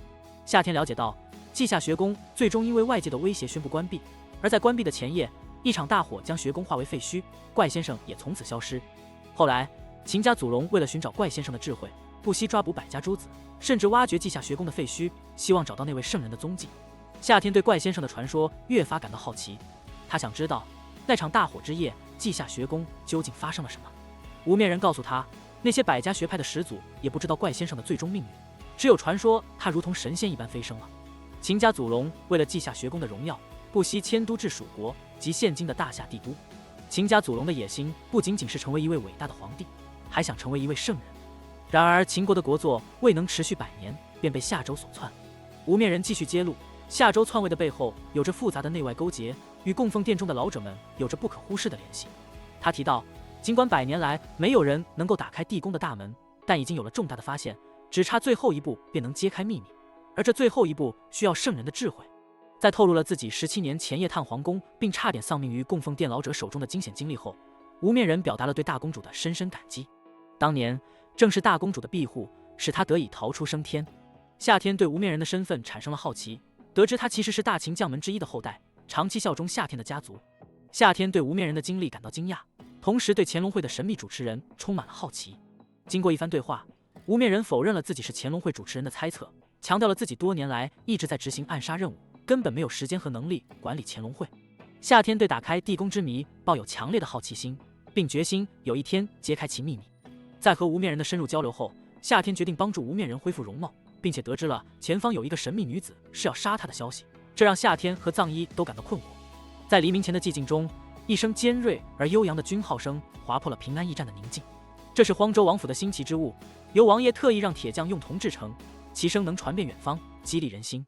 夏天了解到，稷下学宫最终因为外界的威胁宣布关闭，而在关闭的前夜，一场大火将学宫化为废墟，怪先生也从此消失。后来，秦家祖龙为了寻找怪先生的智慧，不惜抓捕百家诸子，甚至挖掘稷下学宫的废墟，希望找到那位圣人的踪迹。夏天对怪先生的传说越发感到好奇，他想知道那场大火之夜，稷下学宫究竟发生了什么。无面人告诉他，那些百家学派的始祖也不知道怪先生的最终命运，只有传说他如同神仙一般飞升了。秦家祖龙为了稷下学宫的荣耀，不惜迁都至蜀国及现今的大夏帝都。秦家祖龙的野心不仅仅是成为一位伟大的皇帝，还想成为一位圣人。然而秦国的国祚未能持续100年，便被夏州所篡。无面人继续揭露，夏州篡位的背后有着复杂的内外勾结，与供奉殿中的老者们有着不可忽视的联系。他提到，尽管100年来没有人能够打开地宫的大门，但已经有了重大的发现，只差最后一步便能揭开秘密，而这最后一步需要圣人的智慧。在透露了自己17年前夜探皇宫，并差点丧命于供奉殿老者手中的惊险经历后，无面人表达了对大公主的深深感激。当年正是大公主的庇护，使他得以逃出升天。夏天对无面人的身份产生了好奇，得知他其实是大秦将门之一的后代，长期效忠夏天的家族。夏天对无面人的经历感到惊讶，同时对乾隆会的神秘主持人充满了好奇。经过一番对话，无面人否认了自己是乾隆会主持人的猜测，强调了自己多年来一直在执行暗杀任务，根本没有时间和能力管理乾隆会。夏天对打开地宫之谜抱有强烈的好奇心，并决心有一天揭开其秘密。在和无面人的深入交流后，夏天决定帮助无面人恢复容貌，并且得知了前方有一个神秘女子是要杀他的消息，这让夏天和藏一都感到困惑。在黎明前的寂静中，一声尖锐而悠扬的军号声划破了平安驿站的宁静。这是荒州王府的新奇之物，由王爷特意让铁匠用铜制成，其声能传遍远方，激励人心。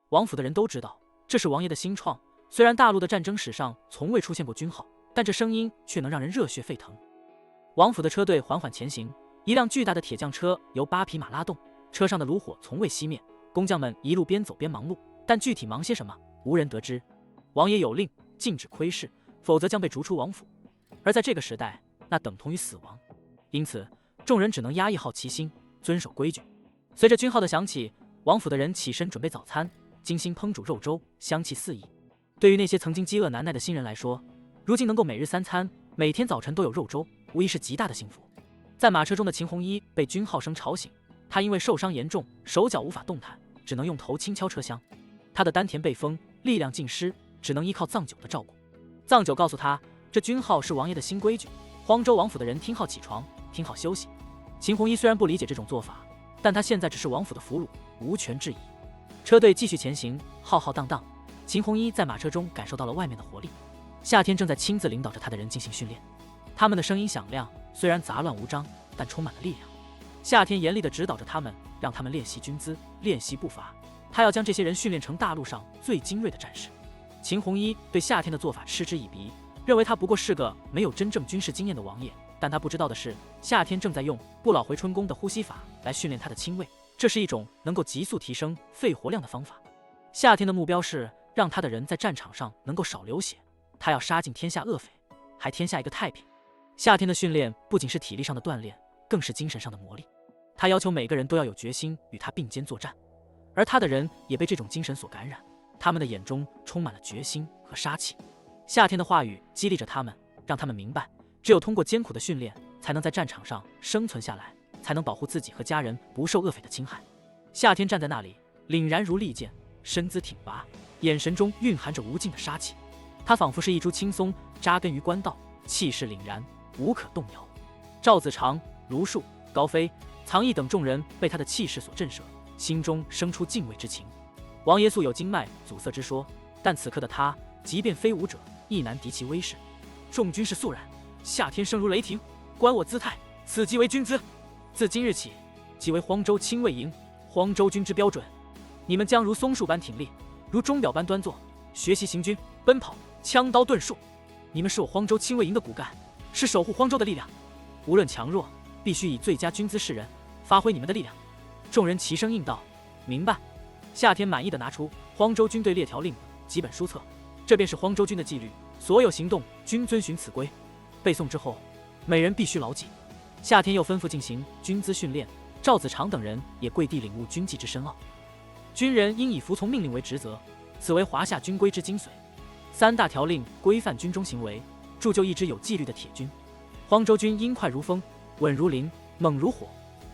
王府的人都知道这是王爷的新创，虽然大陆的战争史上从未出现过军号，但这声音却能让人热血沸腾。王府的车队缓缓前行，一辆巨大的铁匠车由8匹马拉动，车上的炉火从未熄灭，工匠们一路边走边忙碌，但具体忙些什么，无人得知。王爷有令，禁止窥视，否则将被逐出王府。而在这个时代，那等同于死亡。因此，众人只能压抑好奇心，遵守规矩。随着军号的响起，王府的人起身准备早餐，精心烹煮肉粥，香气四溢。对于那些曾经饥饿难耐的新人来说，如今能够每日3餐，每天早晨都有肉粥，无疑是极大的幸福。在马车中的秦红衣被军号声吵醒，他因为受伤严重，手脚无法动弹，只能用头轻敲车厢。他的丹田被封，力量尽失，只能依靠藏九的照顾。藏九告诉他，这军号是王爷的新规矩，荒州王府的人听号起床，听号休息。秦红衣虽然不理解这种做法，但他现在只是王府的俘虏，无权质疑。车队继续前行，浩浩荡荡。秦红衣在马车中感受到了外面的活力。夏天正在亲自领导着他的人进行训练，他们的声音响亮，虽然杂乱无章，但充满了力量。夏天严厉地指导着他们，让他们练习军姿，练习步伐。他要将这些人训练成大陆上最精锐的战士。秦红衣对夏天的做法嗤之以鼻，认为他不过是个没有真正军事经验的王爷。但他不知道的是，夏天正在用不老回春功的呼吸法来训练他的亲卫，这是一种能够急速提升肺活量的方法。夏天的目标是让他的人在战场上能够少流血，他要杀尽天下恶匪，还天下一个太平。夏天的训练不仅是体力上的锻炼，更是精神上的磨砺。他要求每个人都要有决心与他并肩作战，而他的人也被这种精神所感染，他们的眼中充满了决心和杀气。夏天的话语激励着他们，让他们明白，只有通过艰苦的训练，才能在战场上生存下来，才能保护自己和家人不受恶匪的侵害。夏天站在那里，凛然如利剑，身姿挺拔，眼神中蕴含着无尽的杀气。他仿佛是一株青松，扎根于官道，气势凛然，无可动摇。赵子长、卢树、高飞、藏毅等众人被他的气势所震慑，心中生出敬畏之情。王爷素有经脉阻塞之说，但此刻的他，即便非武者，亦难敌其威势。众军士肃然，夏天声如雷霆，观我姿态，此即为军姿。自今日起，即为荒州亲卫营，荒州军之标准。你们将如松树般挺立，如钟表般端坐，学习行军、奔跑、枪刀盾术。你们是我荒州亲卫营的骨干，是守护荒州的力量。无论强弱，必须以最佳军姿示人，发挥你们的力量。众人齐声应道：明白。夏天满意的拿出荒州军队列条令几本书册，这便是荒州军的纪律，所有行动均遵循此规。背诵之后，每人必须牢记。夏天又吩咐进行军姿训练，赵子长等人也跪地领悟军纪之深奥。军人应以服从命令为职责，此为华夏军规之精髓。3大条令规范军中行为，铸就一支有纪律的铁军。荒州军因快如风，稳如林，猛如火，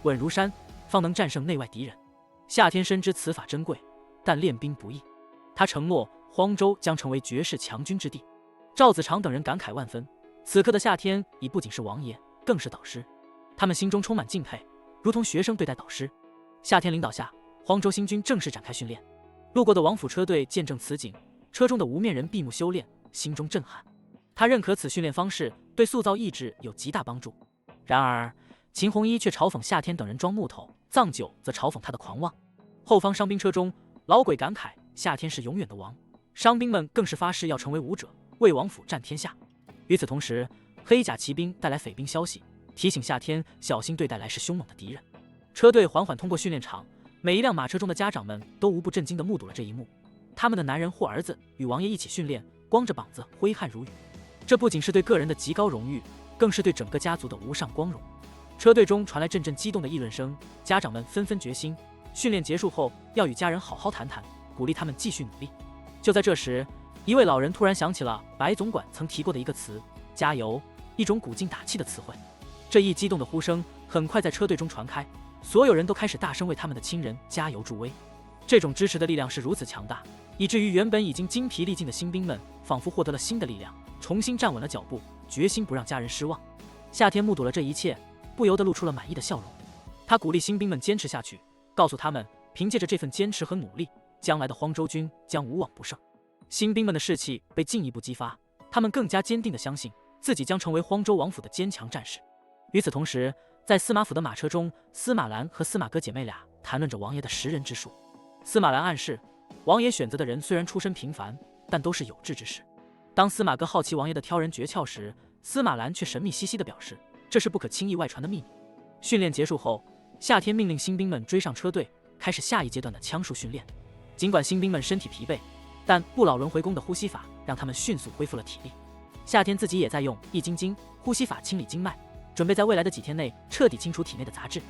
稳如山，方能战胜内外敌人。夏天深知此法珍贵，但练兵不易。他承诺荒州将成为绝世强军之地。赵子长等人感慨万分，此刻的夏天已不仅是王爷，更是导师。他们心中充满敬佩，如同学生对待导师。夏天领导下，荒州新军正式展开训练。路过的王府车队见证此景，车中的无面人闭目修炼，心中震撼。他认可此训练方式对塑造意志有极大帮助。然而秦红衣却嘲讽夏天等人装木头，藏九则嘲讽他的狂妄。后方伤兵车中，老鬼感慨夏天是永远的王，伤兵们更是发誓要成为武者，为王府占天下。与此同时，黑甲骑兵带来匪兵消息，提醒夏天小心对待来势凶猛的敌人。车队缓缓通过训练场，每一辆马车中的家长们都无不震惊地目睹了这一幕。他们的男人或儿子与王爷一起训练，光着膀子挥汗如雨。这不仅是对个人的极高荣誉，更是对整个家族的无上光荣。车队中传来阵阵激动的议论声，家长们纷纷决心，训练结束后要与家人好好谈谈，鼓励他们继续努力。就在这时，一位老人突然想起了白总管曾提过的一个词“加油”，一种鼓劲打气的词汇。这一激动的呼声很快在车队中传开，所有人都开始大声为他们的亲人加油助威。这种支持的力量是如此强大，以至于原本已经精疲力尽的新兵们仿佛获得了新的力量，重新站稳了脚步，决心不让家人失望。夏天目睹了这一切，不由得露出了满意的笑容。他鼓励新兵们坚持下去，告诉他们，凭借着这份坚持和努力，将来的荒州军将无往不胜。新兵们的士气被进一步激发，他们更加坚定地相信自己将成为荒州王府的坚强战士。与此同时，在司马府的马车中，司马兰和司马哥姐妹俩谈论着王爷的识人之术。司马兰暗示，王爷选择的人虽然出身平凡，但都是有志之士。当司马哥好奇王爷的挑人诀窍时，司马兰却神秘兮兮地表示，这是不可轻易外传的秘密。训练结束后，夏天命令新兵们追上车队，开始下一阶段的枪术训练。尽管新兵们身体疲惫，但不老轮回功的呼吸法让他们迅速恢复了体力。夏天自己也在用易筋经呼吸法清理经脉，准备在未来的几天内彻底清除体内的杂质。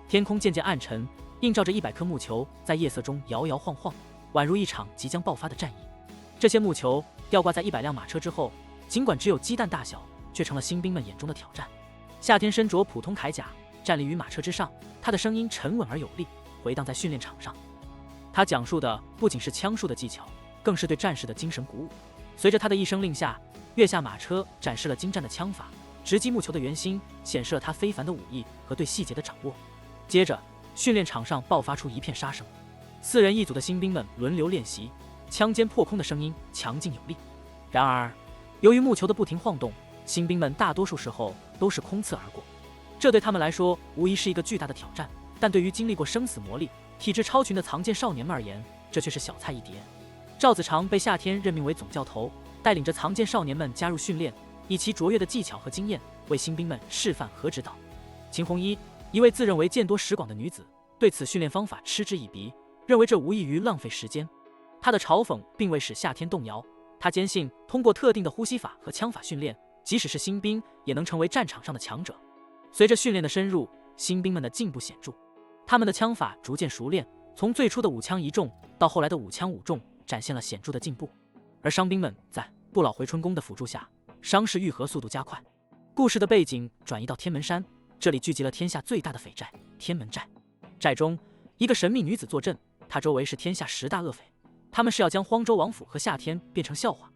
天空渐渐暗沉，映照着100颗木球在夜色中摇摇晃晃，宛如一场即将爆发的战役。这些木球吊挂在100辆马车之后，尽管只有鸡蛋大小，却成了新兵们眼中的挑战。夏天身着普通铠甲，站立于马车之上，他的声音沉稳而有力，回荡在训练场上。他讲述的不仅是枪术的技巧，更是对战士的精神鼓舞。随着他的一声令下，跃下马车，展示了精湛的枪法，直击木球的圆心，显示了他非凡的武艺和对细节的掌握。接着，训练场上爆发出一片杀声，4人一组的新兵们轮流练习，枪尖破空的声音强劲有力。然而，由于木球的不停晃动，新兵们大多数时候都是空刺而过，这对他们来说无疑是一个巨大的挑战。但对于经历过生死磨砺、体质超群的藏剑少年们而言，这却是小菜一碟。赵子长被夏天任命为总教头，带领着藏剑少年们加入训练，以其卓越的技巧和经验为新兵们示范和指导。秦红衣，一位自认为见多识广的女子，对此训练方法嗤之以鼻，认为这无异于浪费时间。她的嘲讽并未使夏天动摇，她坚信通过特定的呼吸法和枪法训练，即使是新兵也能成为战场上的强者。随着训练的深入，新兵们的进步显著，他们的枪法逐渐熟练，从最初的5枪1中到后来的5枪5中，展现了显著的进步。而伤兵们在不老回春功的辅助下，伤势愈合速度加快。故事的背景转移到天门山，这里聚集了天下最大的匪寨天门寨。寨中一个神秘女子坐镇，她周围是天下10大恶匪，他们是要将荒州王府和夏天变成笑话。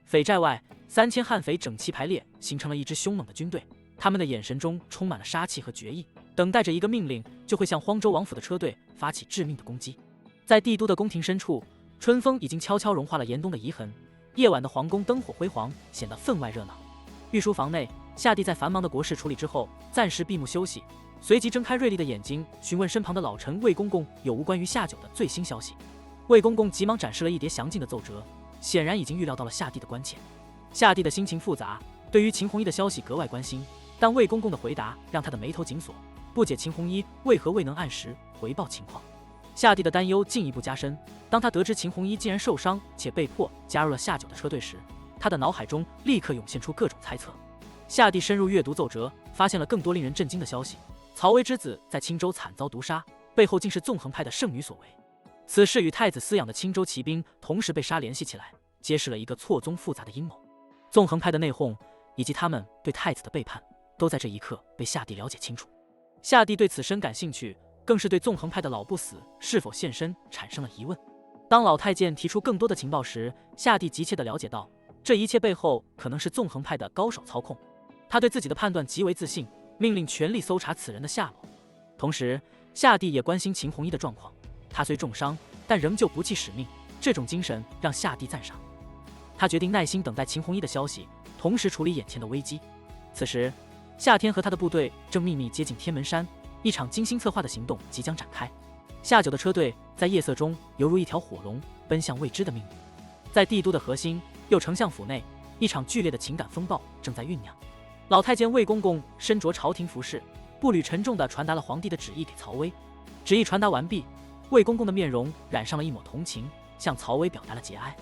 匪寨外，3000悍匪整齐排列，形成了一支凶猛的军队，他们的眼神中充满了杀气和决意，等待着一个命令就会向荒州王府的车队发起致命的攻击。在帝都的宫廷深处，春风已经悄悄融化了严冬的遗痕，夜晚的皇宫灯火辉煌，显得分外热闹。御书房内，夏帝在繁忙的国事处理之后，暂时闭目休息，随即睁开锐利的眼睛，询问身旁的老臣魏公公有无关于夏九的最新消息。魏公公急忙展示了一叠详尽的奏折，显然已经预料到了夏帝的关切。夏帝的心情复杂，对于秦红衣的消息格外关心，但魏公公的回答让他的眉头紧锁，不解秦红衣为何未能按时回报情况。夏帝的担忧进一步加深，当他得知秦红衣竟然受伤且被迫加入了夏九的车队时，他的脑海中立刻涌现出各种猜测。夏帝深入阅读奏折，发现了更多令人震惊的消息。曹薇之子在青州惨遭毒杀，背后竟是纵横派的圣女所为。此事与太子饲养的青州骑兵同时被杀联系起来，揭示了一个错综复杂的阴谋。纵横派的内讧以及他们对太子的背叛，都在这一刻被夏帝了解清楚。夏帝对此深感兴趣，更是对纵横派的老不死是否现身产生了疑问。当老太监提出更多的情报时，夏帝急切地了解到，这一切背后可能是纵横派的高手操控。他对自己的判断极为自信，命令全力搜查此人的下落。同时，夏帝也关心秦红衣的状况，他虽重伤，但仍旧不弃使命，这种精神让夏帝赞赏。他决定耐心等待秦红衣的消息，同时处理眼前的危机。此时，夏天和他的部队正秘密接近天门山，一场精心策划的行动即将展开。夏九的车队在夜色中犹如一条火龙，奔向未知的命运。在帝都的核心，右丞相府内，一场剧烈的情感风暴正在酝酿。老太监魏公公身着朝廷服饰，步履沉重地传达了皇帝的旨意给曹薇。旨意传达完毕，魏公公的面容染上了一抹同情，向曹薇表达了节哀。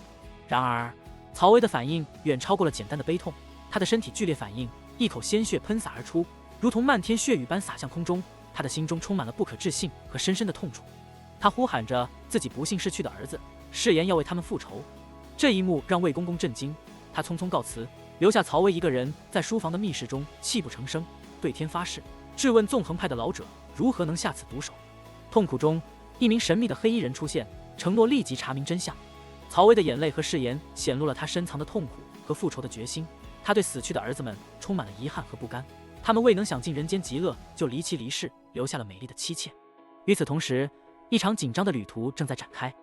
然而，曹薇的反应远超过了简单的悲痛，他的身体剧烈反应，一口鲜血喷洒而出，如同漫天血雨般洒向空中。他的心中充满了不可置信和深深的痛楚，他呼喊着自己不幸逝去的儿子，誓言要为他们复仇。这一幕让魏公公震惊，他匆匆告辞，留下曹薇一个人在书房的密室中泣不成声，对天发誓，质问纵横派的老者如何能下此毒手。痛苦中，一名神秘的黑衣人出现，承诺立即查明真相。曹薇的眼泪和誓言显露了他深藏的痛苦和复仇的决心。他对死去的儿子们充满了遗憾和不甘，他们未能享尽人间极乐，就离奇离世，留下了美丽的妻妾。与此同时，一场紧张的旅途正在展开。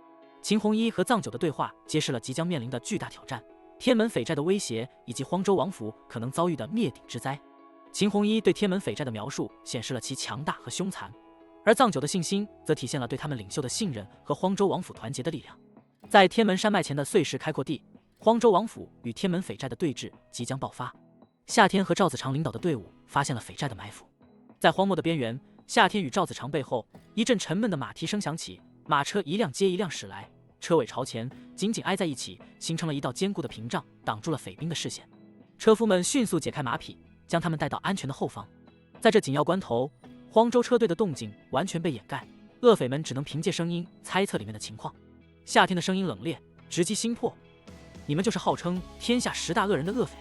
秦弘一和藏九的对话揭示了即将面临的巨大挑战：天门匪寨的威胁以及荒州王府可能遭遇的灭顶之灾。秦弘一对天门匪寨的描述显示了其强大和凶残，而藏九的信心则体现了对他们领袖的信任和荒州王府团结的力量。在天门山脉前的碎石开阔地，荒州王府与天门匪寨的对峙即将爆发。夏天和赵子长领导的队伍发现了匪寨的埋伏，在荒漠的边缘，夏天与赵子长背后，一阵沉闷的马蹄声响起，马车一辆接一辆驶来，车尾朝前，紧紧挨在一起，形成了一道坚固的屏障，挡住了匪兵的视线。车夫们迅速解开马匹，将他们带到安全的后方。在这紧要关头，荒州车队的动静完全被掩盖，恶匪们只能凭借声音猜测里面的情况。夏天的声音冷冽，直击心魄：“你们就是号称天下10大恶人的恶匪。”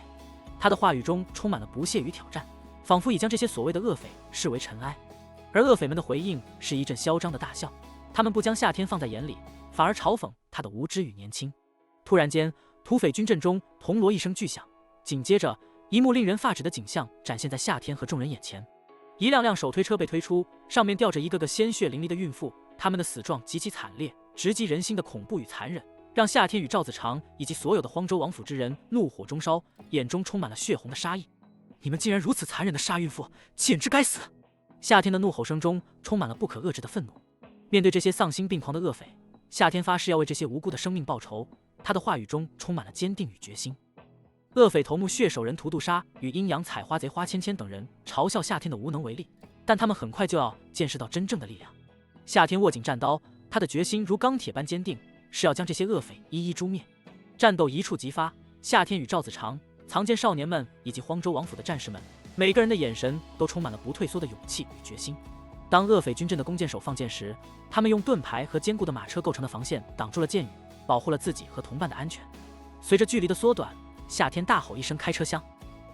他的话语中充满了不屑与挑战，仿佛已将这些所谓的恶匪视为尘埃。而恶匪们的回应是一阵嚣张的大笑，他们不将夏天放在眼里，反而嘲讽他的无知与年轻。突然间，土匪军阵中铜锣一声巨响，紧接着一幕令人发指的景象展现在夏天和众人眼前。一辆辆手推车被推出，上面吊着一个个鲜血淋漓的孕妇，他们的死状极其惨烈，直击人心的恐怖与残忍，让夏天与赵子长以及所有的荒州王府之人怒火中烧，眼中充满了血红的杀意。你们竟然如此残忍地杀孕妇，简直该死！夏天的怒吼声中充满了不可遏制的愤怒。面对这些丧心病狂的恶匪，夏天发誓要为这些无辜的生命报仇，他的话语中充满了坚定与决心。恶匪头目血手人屠杜莎与阴阳采花贼花芊芊等人嘲笑夏天的无能为力，但他们很快就要见识到真正的力量。夏天握紧战刀，他的决心如钢铁般坚定，是要将这些恶匪一一诛灭。战斗一触即发，夏天与赵子长、藏剑少年们以及荒州王府的战士们，每个人的眼神都充满了不退缩的勇气与决心。当恶匪军阵的弓箭手放箭时，他们用盾牌和坚固的马车构成的防线挡住了箭雨，保护了自己和同伴的安全。随着距离的缩短，夏天大吼一声：“开车厢！”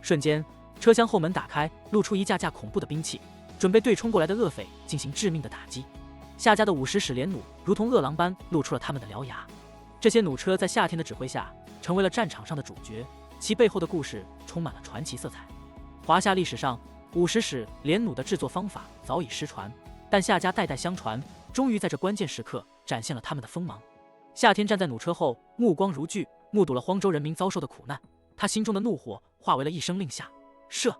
瞬间，车厢后门打开，露出一架架恐怖的兵器，准备对冲过来的恶匪进行致命的打击。夏家的50矢连弩如同饿狼般露出了他们的獠牙。这些弩车在夏天的指挥下，成为了战场上的主角，其背后的故事充满了传奇色彩。华夏历史上，50矢连弩的制作方法早已失传，但夏家代代相传，终于在这关键时刻展现了他们的锋芒。夏天站在弩车后，目光如炬，目睹了荒州人民遭受的苦难，他心中的怒火化为了一声令下：射！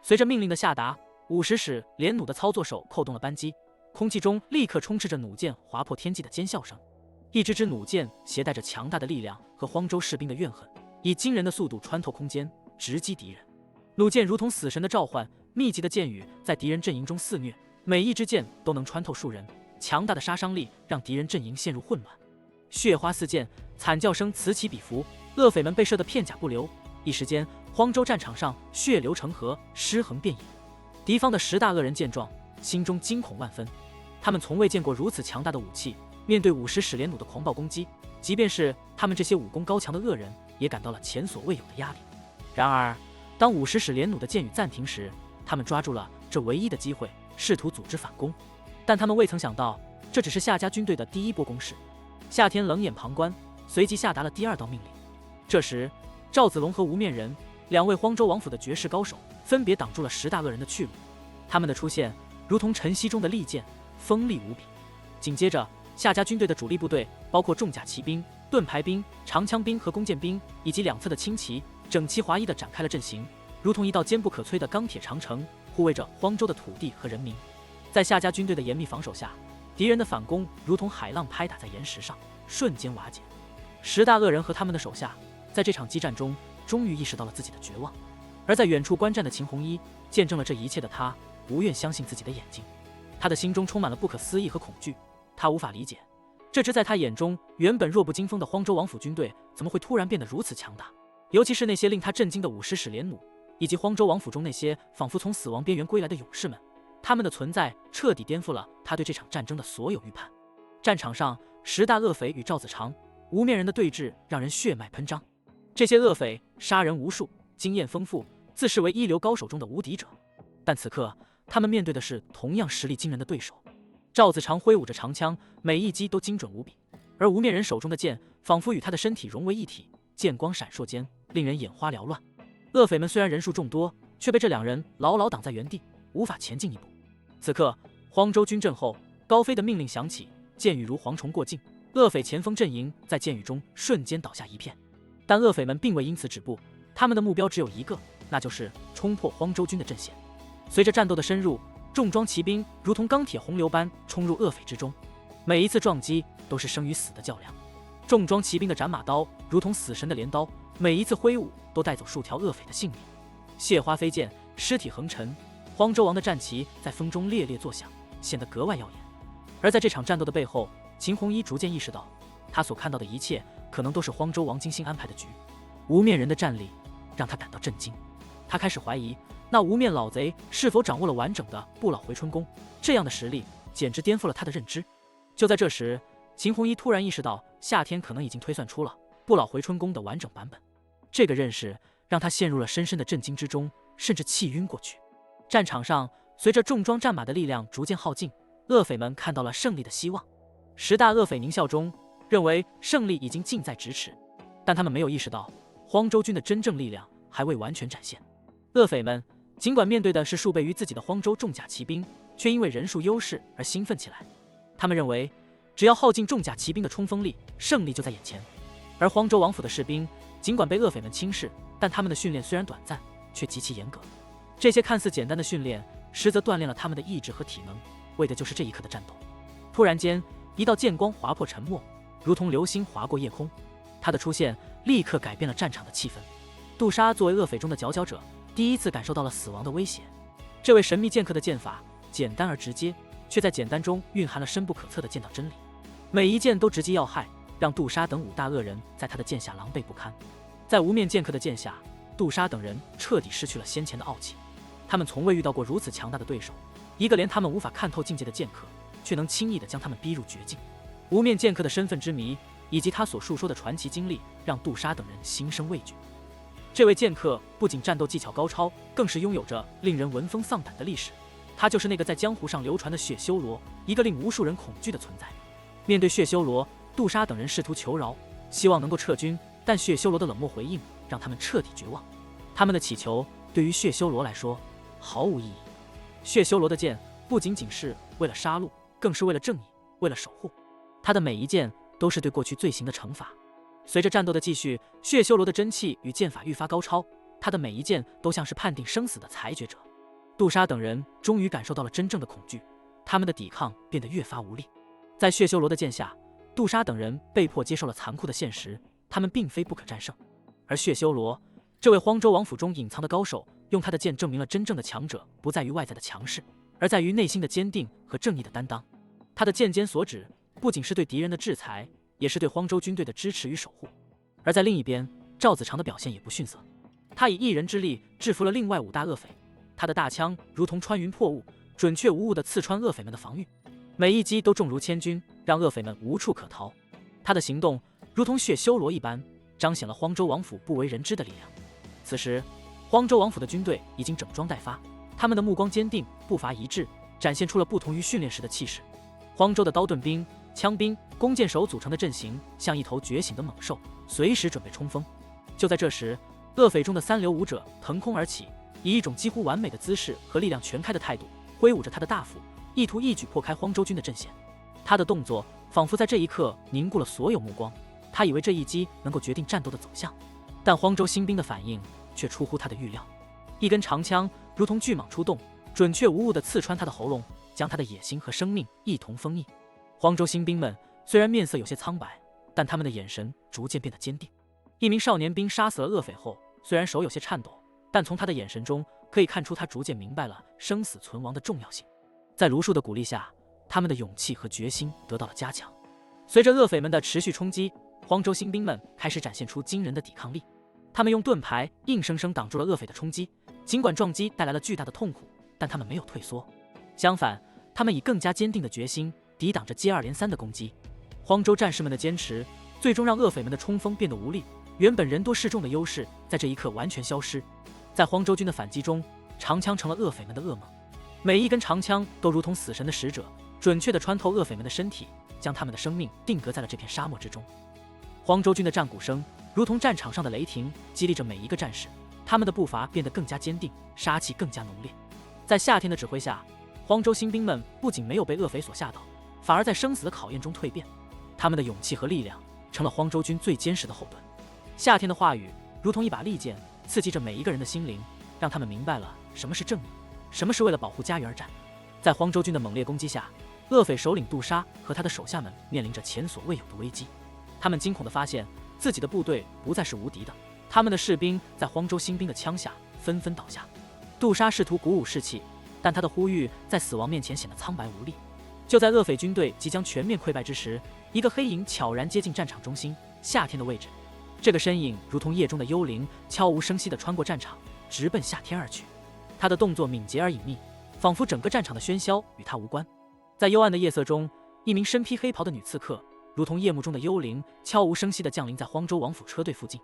随着命令的下达，50矢连弩的操作手扣动了扳机，空气中立刻充斥着弩箭划破天际的尖啸声。一支支弩箭携带着强大的力量和荒州士兵的怨恨，以惊人的速度穿透空间，直击敌人。弩箭如同死神的召唤，密集的箭雨在敌人阵营中肆虐，每一支箭都能穿透数人，强大的杀伤力让敌人阵营陷入混乱。血花四溅，惨叫声此起彼伏，恶匪们被射得片甲不留。一时间，荒州战场上血流成河，尸横遍野。敌方的10大恶人见状，心中惊恐万分。他们从未见过如此强大的武器，面对50矢连弩的狂暴攻击，即便是他们这些武功高强的恶人，也感到了前所未有的压力。然而，当50矢连弩的箭雨暂停时，他们抓住了这唯一的机会，试图组织反攻。但他们未曾想到，这只是夏家军队的第一波攻势。夏天冷眼旁观，随即下达了第2道命令。这时，赵子龙和无面人2位荒州王府的绝世高手分别挡住了10大恶人的去路。他们的出现如同晨曦中的利剑，锋利无比。紧接着，夏家军队的主力部队包括重甲骑兵、盾牌兵、长枪兵和弓箭兵，以及两侧的轻骑，整齐划一地展开了阵型，如同一道坚不可摧的钢铁长城，护卫着荒州的土地和人民。在夏家军队的严密防守下，敌人的反攻如同海浪拍打在岩石上，瞬间瓦解。10大恶人和他们的手下在这场激战中终于意识到了自己的绝望。而在远处观战的秦弘一见证了这一切的他，不愿相信自己的眼睛。他的心中充满了不可思议和恐惧，他无法理解，这支在他眼中原本弱不禁风的荒州王府军队怎么会突然变得如此强大。尤其是那些令他震惊的50矢连弩，以及荒州王府中那些仿佛从死亡边缘归来的勇士们，他们的存在彻底颠覆了他对这场战争的所有预判。战场上10大恶匪与赵子长、无面人的对峙让人血脉喷张。这些恶匪杀人无数，经验丰富，自视为一流高手中的无敌者，但此刻他们面对的是同样实力惊人的对手。赵子长挥舞着长枪，每一击都精准无比，而无面人手中的剑仿佛与他的身体融为一体，剑光闪烁间，令人眼花缭乱。恶匪们虽然人数众多，却被这两人牢牢挡在原地，无法前进一步。此刻，荒州军阵后，高飞的命令响起，箭雨如蝗虫过境，恶匪前锋阵营在箭雨中瞬间倒下一片。但恶匪们并未因此止步，他们的目标只有一个，那就是冲破荒州军的阵线。随着战斗的深入，重装骑兵如同钢铁洪流般冲入恶匪之中，每一次撞击都是生与死的较量。重装骑兵的斩马刀如同死神的镰刀，每一次挥舞都带走数条恶匪的性命。血花飞溅，尸体横陈，荒州王的战旗在风中猎猎作响，显得格外耀眼。而在这场战斗的背后，秦弘一逐渐意识到，他所看到的一切可能都是荒州王精心安排的局。无面人的战力让他感到震惊，他开始怀疑那无面老贼是否掌握了完整的不老回春功，这样的实力简直颠覆了他的认知。就在这时，秦弘一突然意识到，夏天可能已经推算出了不老回春功的完整版本。这个认识让他陷入了深深的震惊之中，甚至气晕过去。战场上，随着重装战马的力量逐渐耗尽，恶匪们看到了胜利的希望。10大恶匪狞笑中，认为胜利已经近在咫尺，但他们没有意识到，荒州军的真正力量还未完全展现。恶匪们尽管面对的是数倍于自己的荒州重甲骑兵，却因为人数优势而兴奋起来。他们认为，只要耗尽重甲骑兵的冲锋力，胜利就在眼前。而荒州王府的士兵尽管被恶匪们轻视，但他们的训练虽然短暂，却极其严格。这些看似简单的训练，实则锻炼了他们的意志和体能，为的就是这一刻的战斗。突然间，一道剑光划破沉默，如同流星划过夜空。他的出现立刻改变了战场的气氛。杜莎作为恶匪中的佼佼者，第一次感受到了死亡的威胁。这位神秘剑客的剑法简单而直接，却在简单中蕴含了深不可测的剑道真理。每一剑都直击要害，让杜莎等5大恶人在他的剑下狼狈不堪。在无面剑客的剑下，杜莎等人彻底失去了先前的傲气。他们从未遇到过如此强大的对手，一个连他们无法看透境界的剑客，却能轻易地将他们逼入绝境。无面剑客的身份之谜，以及他所述说的传奇经历，让杜莎等人心生畏惧。这位剑客不仅战斗技巧高超，更是拥有着令人闻风丧胆的历史。他就是那个在江湖上流传的血修罗，一个令无数人恐惧的存在。面对血修罗，杜莎等人试图求饶，希望能够撤军，但血修罗的冷漠回应让他们彻底绝望。他们的祈求对于血修罗来说毫无意义。血修罗的剑不仅仅是为了杀戮，更是为了正义，为了守护。他的每一剑都是对过去罪行的惩罚。随着战斗的继续，血修罗的真气与剑法愈发高超，他的每一剑都像是判定生死的裁决者。杜莎等人终于感受到了真正的恐惧，他们的抵抗变得越发无力。在血修罗的剑下，杜莎等人被迫接受了残酷的现实，他们并非不可战胜。而血修罗这位荒州王府中隐藏的高手，用他的剑证明了真正的强者不在于外在的强势，而在于内心的坚定和正义的担当。他的剑尖所指不仅是对敌人的制裁，也是对荒州军队的支持与守护。而在另一边，赵子长的表现也不逊色，他以一人之力制服了另外5大恶匪。他的大枪如同穿云破雾，准确无误地刺穿恶匪们的防御，每一击都重如千钧，让恶匪们无处可逃。他的行动如同血修罗一般，彰显了荒州王府不为人知的力量。此时，荒州王府的军队已经整装待发，他们的目光坚定，步伐一致，展现出了不同于训练时的气势。荒州的刀盾兵、枪兵、弓箭手组成的阵型，像一头觉醒的猛兽，随时准备冲锋。就在这时，恶匪中的三流武者腾空而起，以一种几乎完美的姿势和力量全开的态度，挥舞着他的大斧，意图一举破开荒州军的阵线。他的动作仿佛在这一刻凝固了所有目光，他以为这一击能够决定战斗的走向，但荒州新兵的反应却出乎他的预料。一根长枪如同巨蟒出动，准确无误地刺穿他的喉咙，将他的野心和生命一同封印。荒州新兵们虽然面色有些苍白，但他们的眼神逐渐变得坚定。一名少年兵杀死了恶匪后，虽然手有些颤抖，但从他的眼神中可以看出他逐渐明白了生死存亡的重要性。在卢树的鼓励下，他们的勇气和决心得到了加强。随着恶匪们的持续冲击，荒州新兵们开始展现出惊人的抵抗力。他们用盾牌硬生生挡住了恶匪的冲击，尽管撞击带来了巨大的痛苦，但他们没有退缩，相反，他们以更加坚定的决心抵挡着接二连三的攻击。荒州战士们的坚持最终让恶匪们的冲锋变得无力，原本人多势众的优势在这一刻完全消失。在荒州军的反击中，长枪成了恶匪们的噩梦，每一根长枪都如同死神的使者，准确地穿透恶匪们的身体，将他们的生命定格在了这片沙漠之中。荒州军的战鼓声如同战场上的雷霆，激励着每一个战士，他们的步伐变得更加坚定，杀气更加浓烈。在夏天的指挥下，荒州新兵们不仅没有被恶匪所吓倒，反而在生死的考验中蜕变。他们的勇气和力量成了荒州军最坚实的后盾。夏天的话语如同一把利剑，刺激着每一个人的心灵，让他们明白了什么是正义，什么是为了保护家园而战。在荒州军的猛烈攻击下，恶匪首领杜莎和他的手下们面临着前所未有的危机。他们惊恐地发现自己的部队不再是无敌的，他们的士兵在荒州新兵的枪下纷纷倒下。杜莎试图鼓舞士气，但他的呼吁在死亡面前显得苍白无力。就在恶匪军队即将全面溃败之时，一个黑影悄然接近战场中心夏天的位置。这个身影如同夜中的幽灵，悄无声息地穿过战场，直奔夏天而去。他的动作敏捷而隐秘，仿佛整个战场的喧嚣与他无关。在幽暗的夜色中，一名身披黑袍的女刺客如同夜幕中的幽灵，悄无声息地降临在荒州王府车队附近。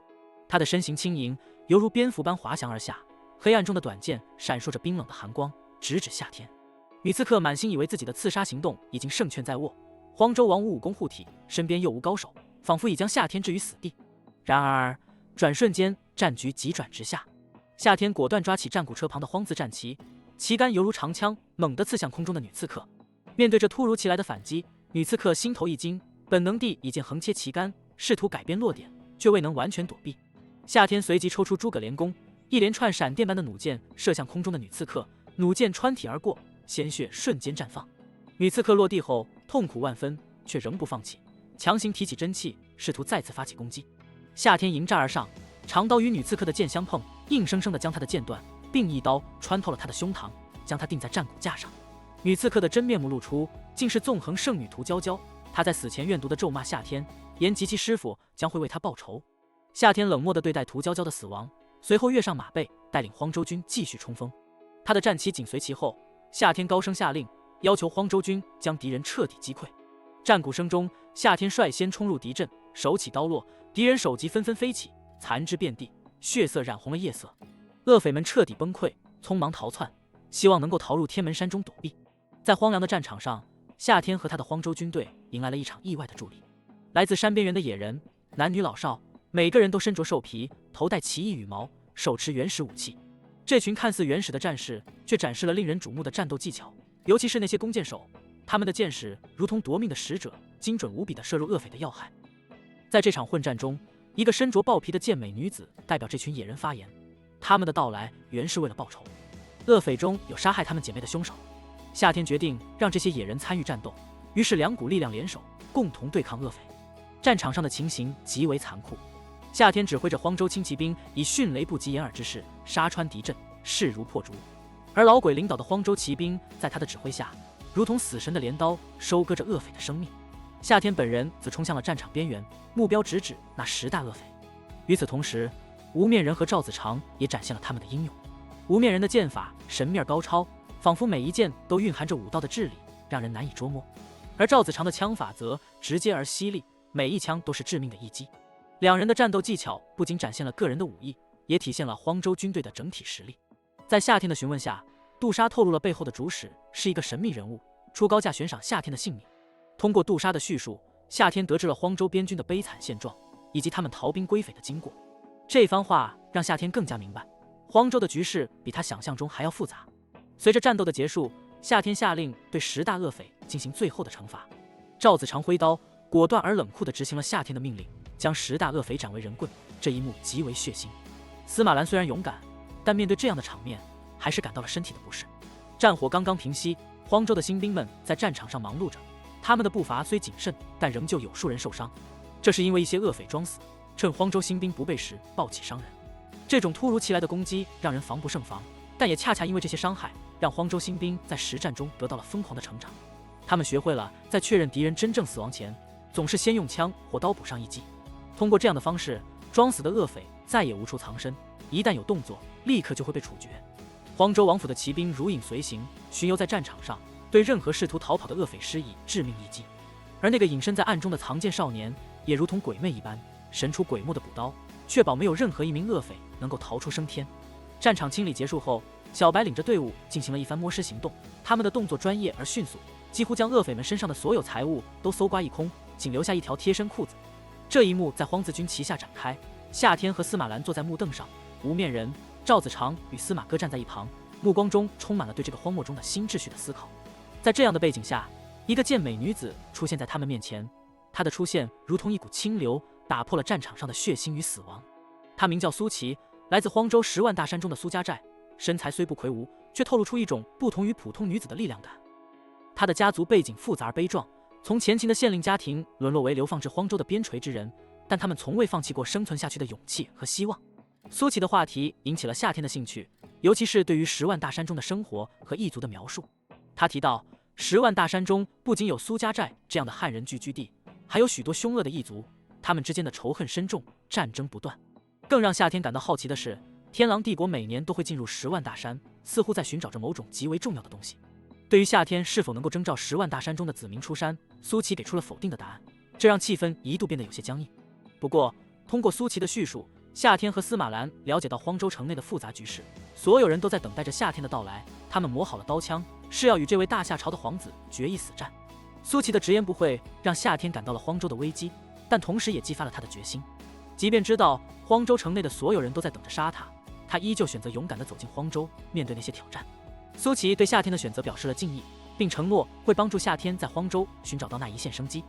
她的身形轻盈，犹如蝙蝠般滑翔而下，黑暗中的短剑闪烁着冰冷的寒光，直指夏天。女刺客满心以为自己的刺杀行动已经胜券在握，荒州王无武功护体，身边又无高手，仿佛已将夏天置于死地。然而转瞬间，战局急转直下。夏天果断抓起战鼓车旁的荒字战旗，旗杆犹如长枪，猛地刺向空中的女刺客。面对这突如其来的反击，女刺客心头一惊，本能地一剑横切旗杆，试图改变落点，却未能完全躲避。夏天随即抽出诸葛连弓，一连串闪电般的弩箭射向空中的女刺客，弩箭穿体而过，鲜血瞬间绽放。女刺客落地后痛苦万分，却仍不放弃，强行提起真气，试图再次发起攻击。夏天迎战而上，长刀与女刺客的剑相碰，硬生生地将她的剑断，并一刀穿透了她的胸膛，将她钉在战鼓架上。女刺客的真面目露出，竟是纵横圣女涂娇娇。她在死前怨毒地咒骂夏天，言及其师傅将会为她报仇。夏天冷漠地对待涂娇娇的死亡，随后跃上马背，带领荒州军继续冲锋。他的战旗紧随其后，夏天高声下令，要求荒州军将敌人彻底击溃。战鼓声中，夏天率先冲入敌阵，手起刀落，敌人首级纷纷飞起，残肢遍地，血色染红了夜色。恶匪们彻底崩溃，匆忙逃窜，希望能够逃入天门山中躲避。在荒凉的战场上，夏天和他的荒州军队迎来了一场意外的助力。来自山边缘的野人，男女老少，每个人都身着兽皮，头戴奇异羽毛，手持原始武器。这群看似原始的战士，却展示了令人瞩目的战斗技巧，尤其是那些弓箭手，他们的箭矢如同夺命的使者，精准无比地射入恶匪的要害。在这场混战中，一个身着豹皮的健美女子代表这群野人发言，他们的到来原是为了报仇。恶匪中有杀害他们姐妹的凶手，夏天决定让这些野人参与战斗，于是两股力量联手，共同对抗恶匪。战场上的情形极为残酷，夏天指挥着荒州轻骑兵以迅雷不及掩耳之势杀穿敌阵，势如破竹。而老鬼领导的荒州骑兵在他的指挥下，如同死神的镰刀，收割着恶匪的生命。夏天本人则冲向了战场边缘，目标直指那10大恶匪。与此同时，无面人和赵子长也展现了他们的英勇。无面人的剑法神秘而高超，仿佛每一剑都蕴含着武道的智理，让人难以捉摸。而赵子长的枪法则直接而犀利，每一枪都是致命的一击。两人的战斗技巧不仅展现了个人的武艺，也体现了荒州军队的整体实力。在夏天的询问下，杜莎透露了背后的主使是一个神秘人物，出高价悬赏夏天的性命。通过杜莎的叙述，夏天得知了荒州边军的悲惨现状，以及他们逃兵归匪的经过。这番话让夏天更加明白，荒州的局势比他想象中还要复杂。随着战斗的结束，夏天下令对10大恶匪进行最后的惩罚。赵子长挥刀，果断而冷酷地执行了夏天的命令，将10大恶匪斩为人棍。这一幕极为血腥。司马兰虽然勇敢，但面对这样的场面，还是感到了身体的不适。战火刚刚平息，荒州的新兵们在战场上忙碌着，他们的步伐虽谨慎，但仍旧有数人受伤。这是因为一些恶匪装死，趁荒州新兵不备时暴起伤人。这种突如其来的攻击让人防不胜防，但也恰恰因为这些伤害，让荒州新兵在实战中得到了疯狂的成长。他们学会了在确认敌人真正死亡前，总是先用枪或刀补上一击。通过这样的方式，装死的恶匪再也无处藏身，一旦有动作，立刻就会被处决。荒州王府的骑兵如影随形，巡游在战场上，对任何试图逃跑的恶匪施以致命一击。而那个隐身在暗中的藏剑少年，也如同鬼魅一般，神出鬼没的补刀，确保没有任何一名恶匪能够逃出升天。战场清理结束后，小白领着队伍进行了一番摸尸行动，他们的动作专业而迅速，几乎将恶匪们身上的所有财物都搜刮一空，仅留下一条贴身裤子。这一幕在荒字军旗下展开，夏天和司马兰坐在木凳上，无面人、赵子长与司马哥站在一旁，目光中充满了对这个荒漠中的新秩序的思考。在这样的背景下，一个健美女子出现在他们面前，她的出现如同一股清流，打破了战场上的血腥与死亡。她名叫苏琪，来自荒州10万大山中的苏家寨，身材虽不魁梧，却透露出一种不同于普通女子的力量感。她的家族背景复杂而悲壮，从前秦的县令家庭沦落为流放至荒州的边陲之人，但他们从未放弃过生存下去的勇气和希望。苏琪的话题引起了夏天的兴趣，尤其是对于10万大山中的生活和异族的描述。他提到，10万大山中不仅有苏家寨这样的汉人聚居地，还有许多凶恶的异族，他们之间的仇恨深重，战争不断。更让夏天感到好奇的是，天狼帝国每年都会进入10万大山，似乎在寻找着某种极为重要的东西。对于夏天是否能够征召10万大山中的子民出山，苏琪给出了否定的答案，这让气氛一度变得有些僵硬。不过，通过苏琪的叙述，夏天和司马兰了解到荒州城内的复杂局势，所有人都在等待着夏天的到来。他们磨好了刀枪，是要与这位大夏朝的皇子决一死战。苏琪的直言不讳让夏天感到了荒州的危机，但同时也激发了他的决心。即便知道荒州城内的所有人都在等着杀他，他依旧选择勇敢地走进荒州，面对那些挑战。苏琪对夏天的选择表示了敬意，并承诺会帮助夏天在荒州寻找到那一线生机。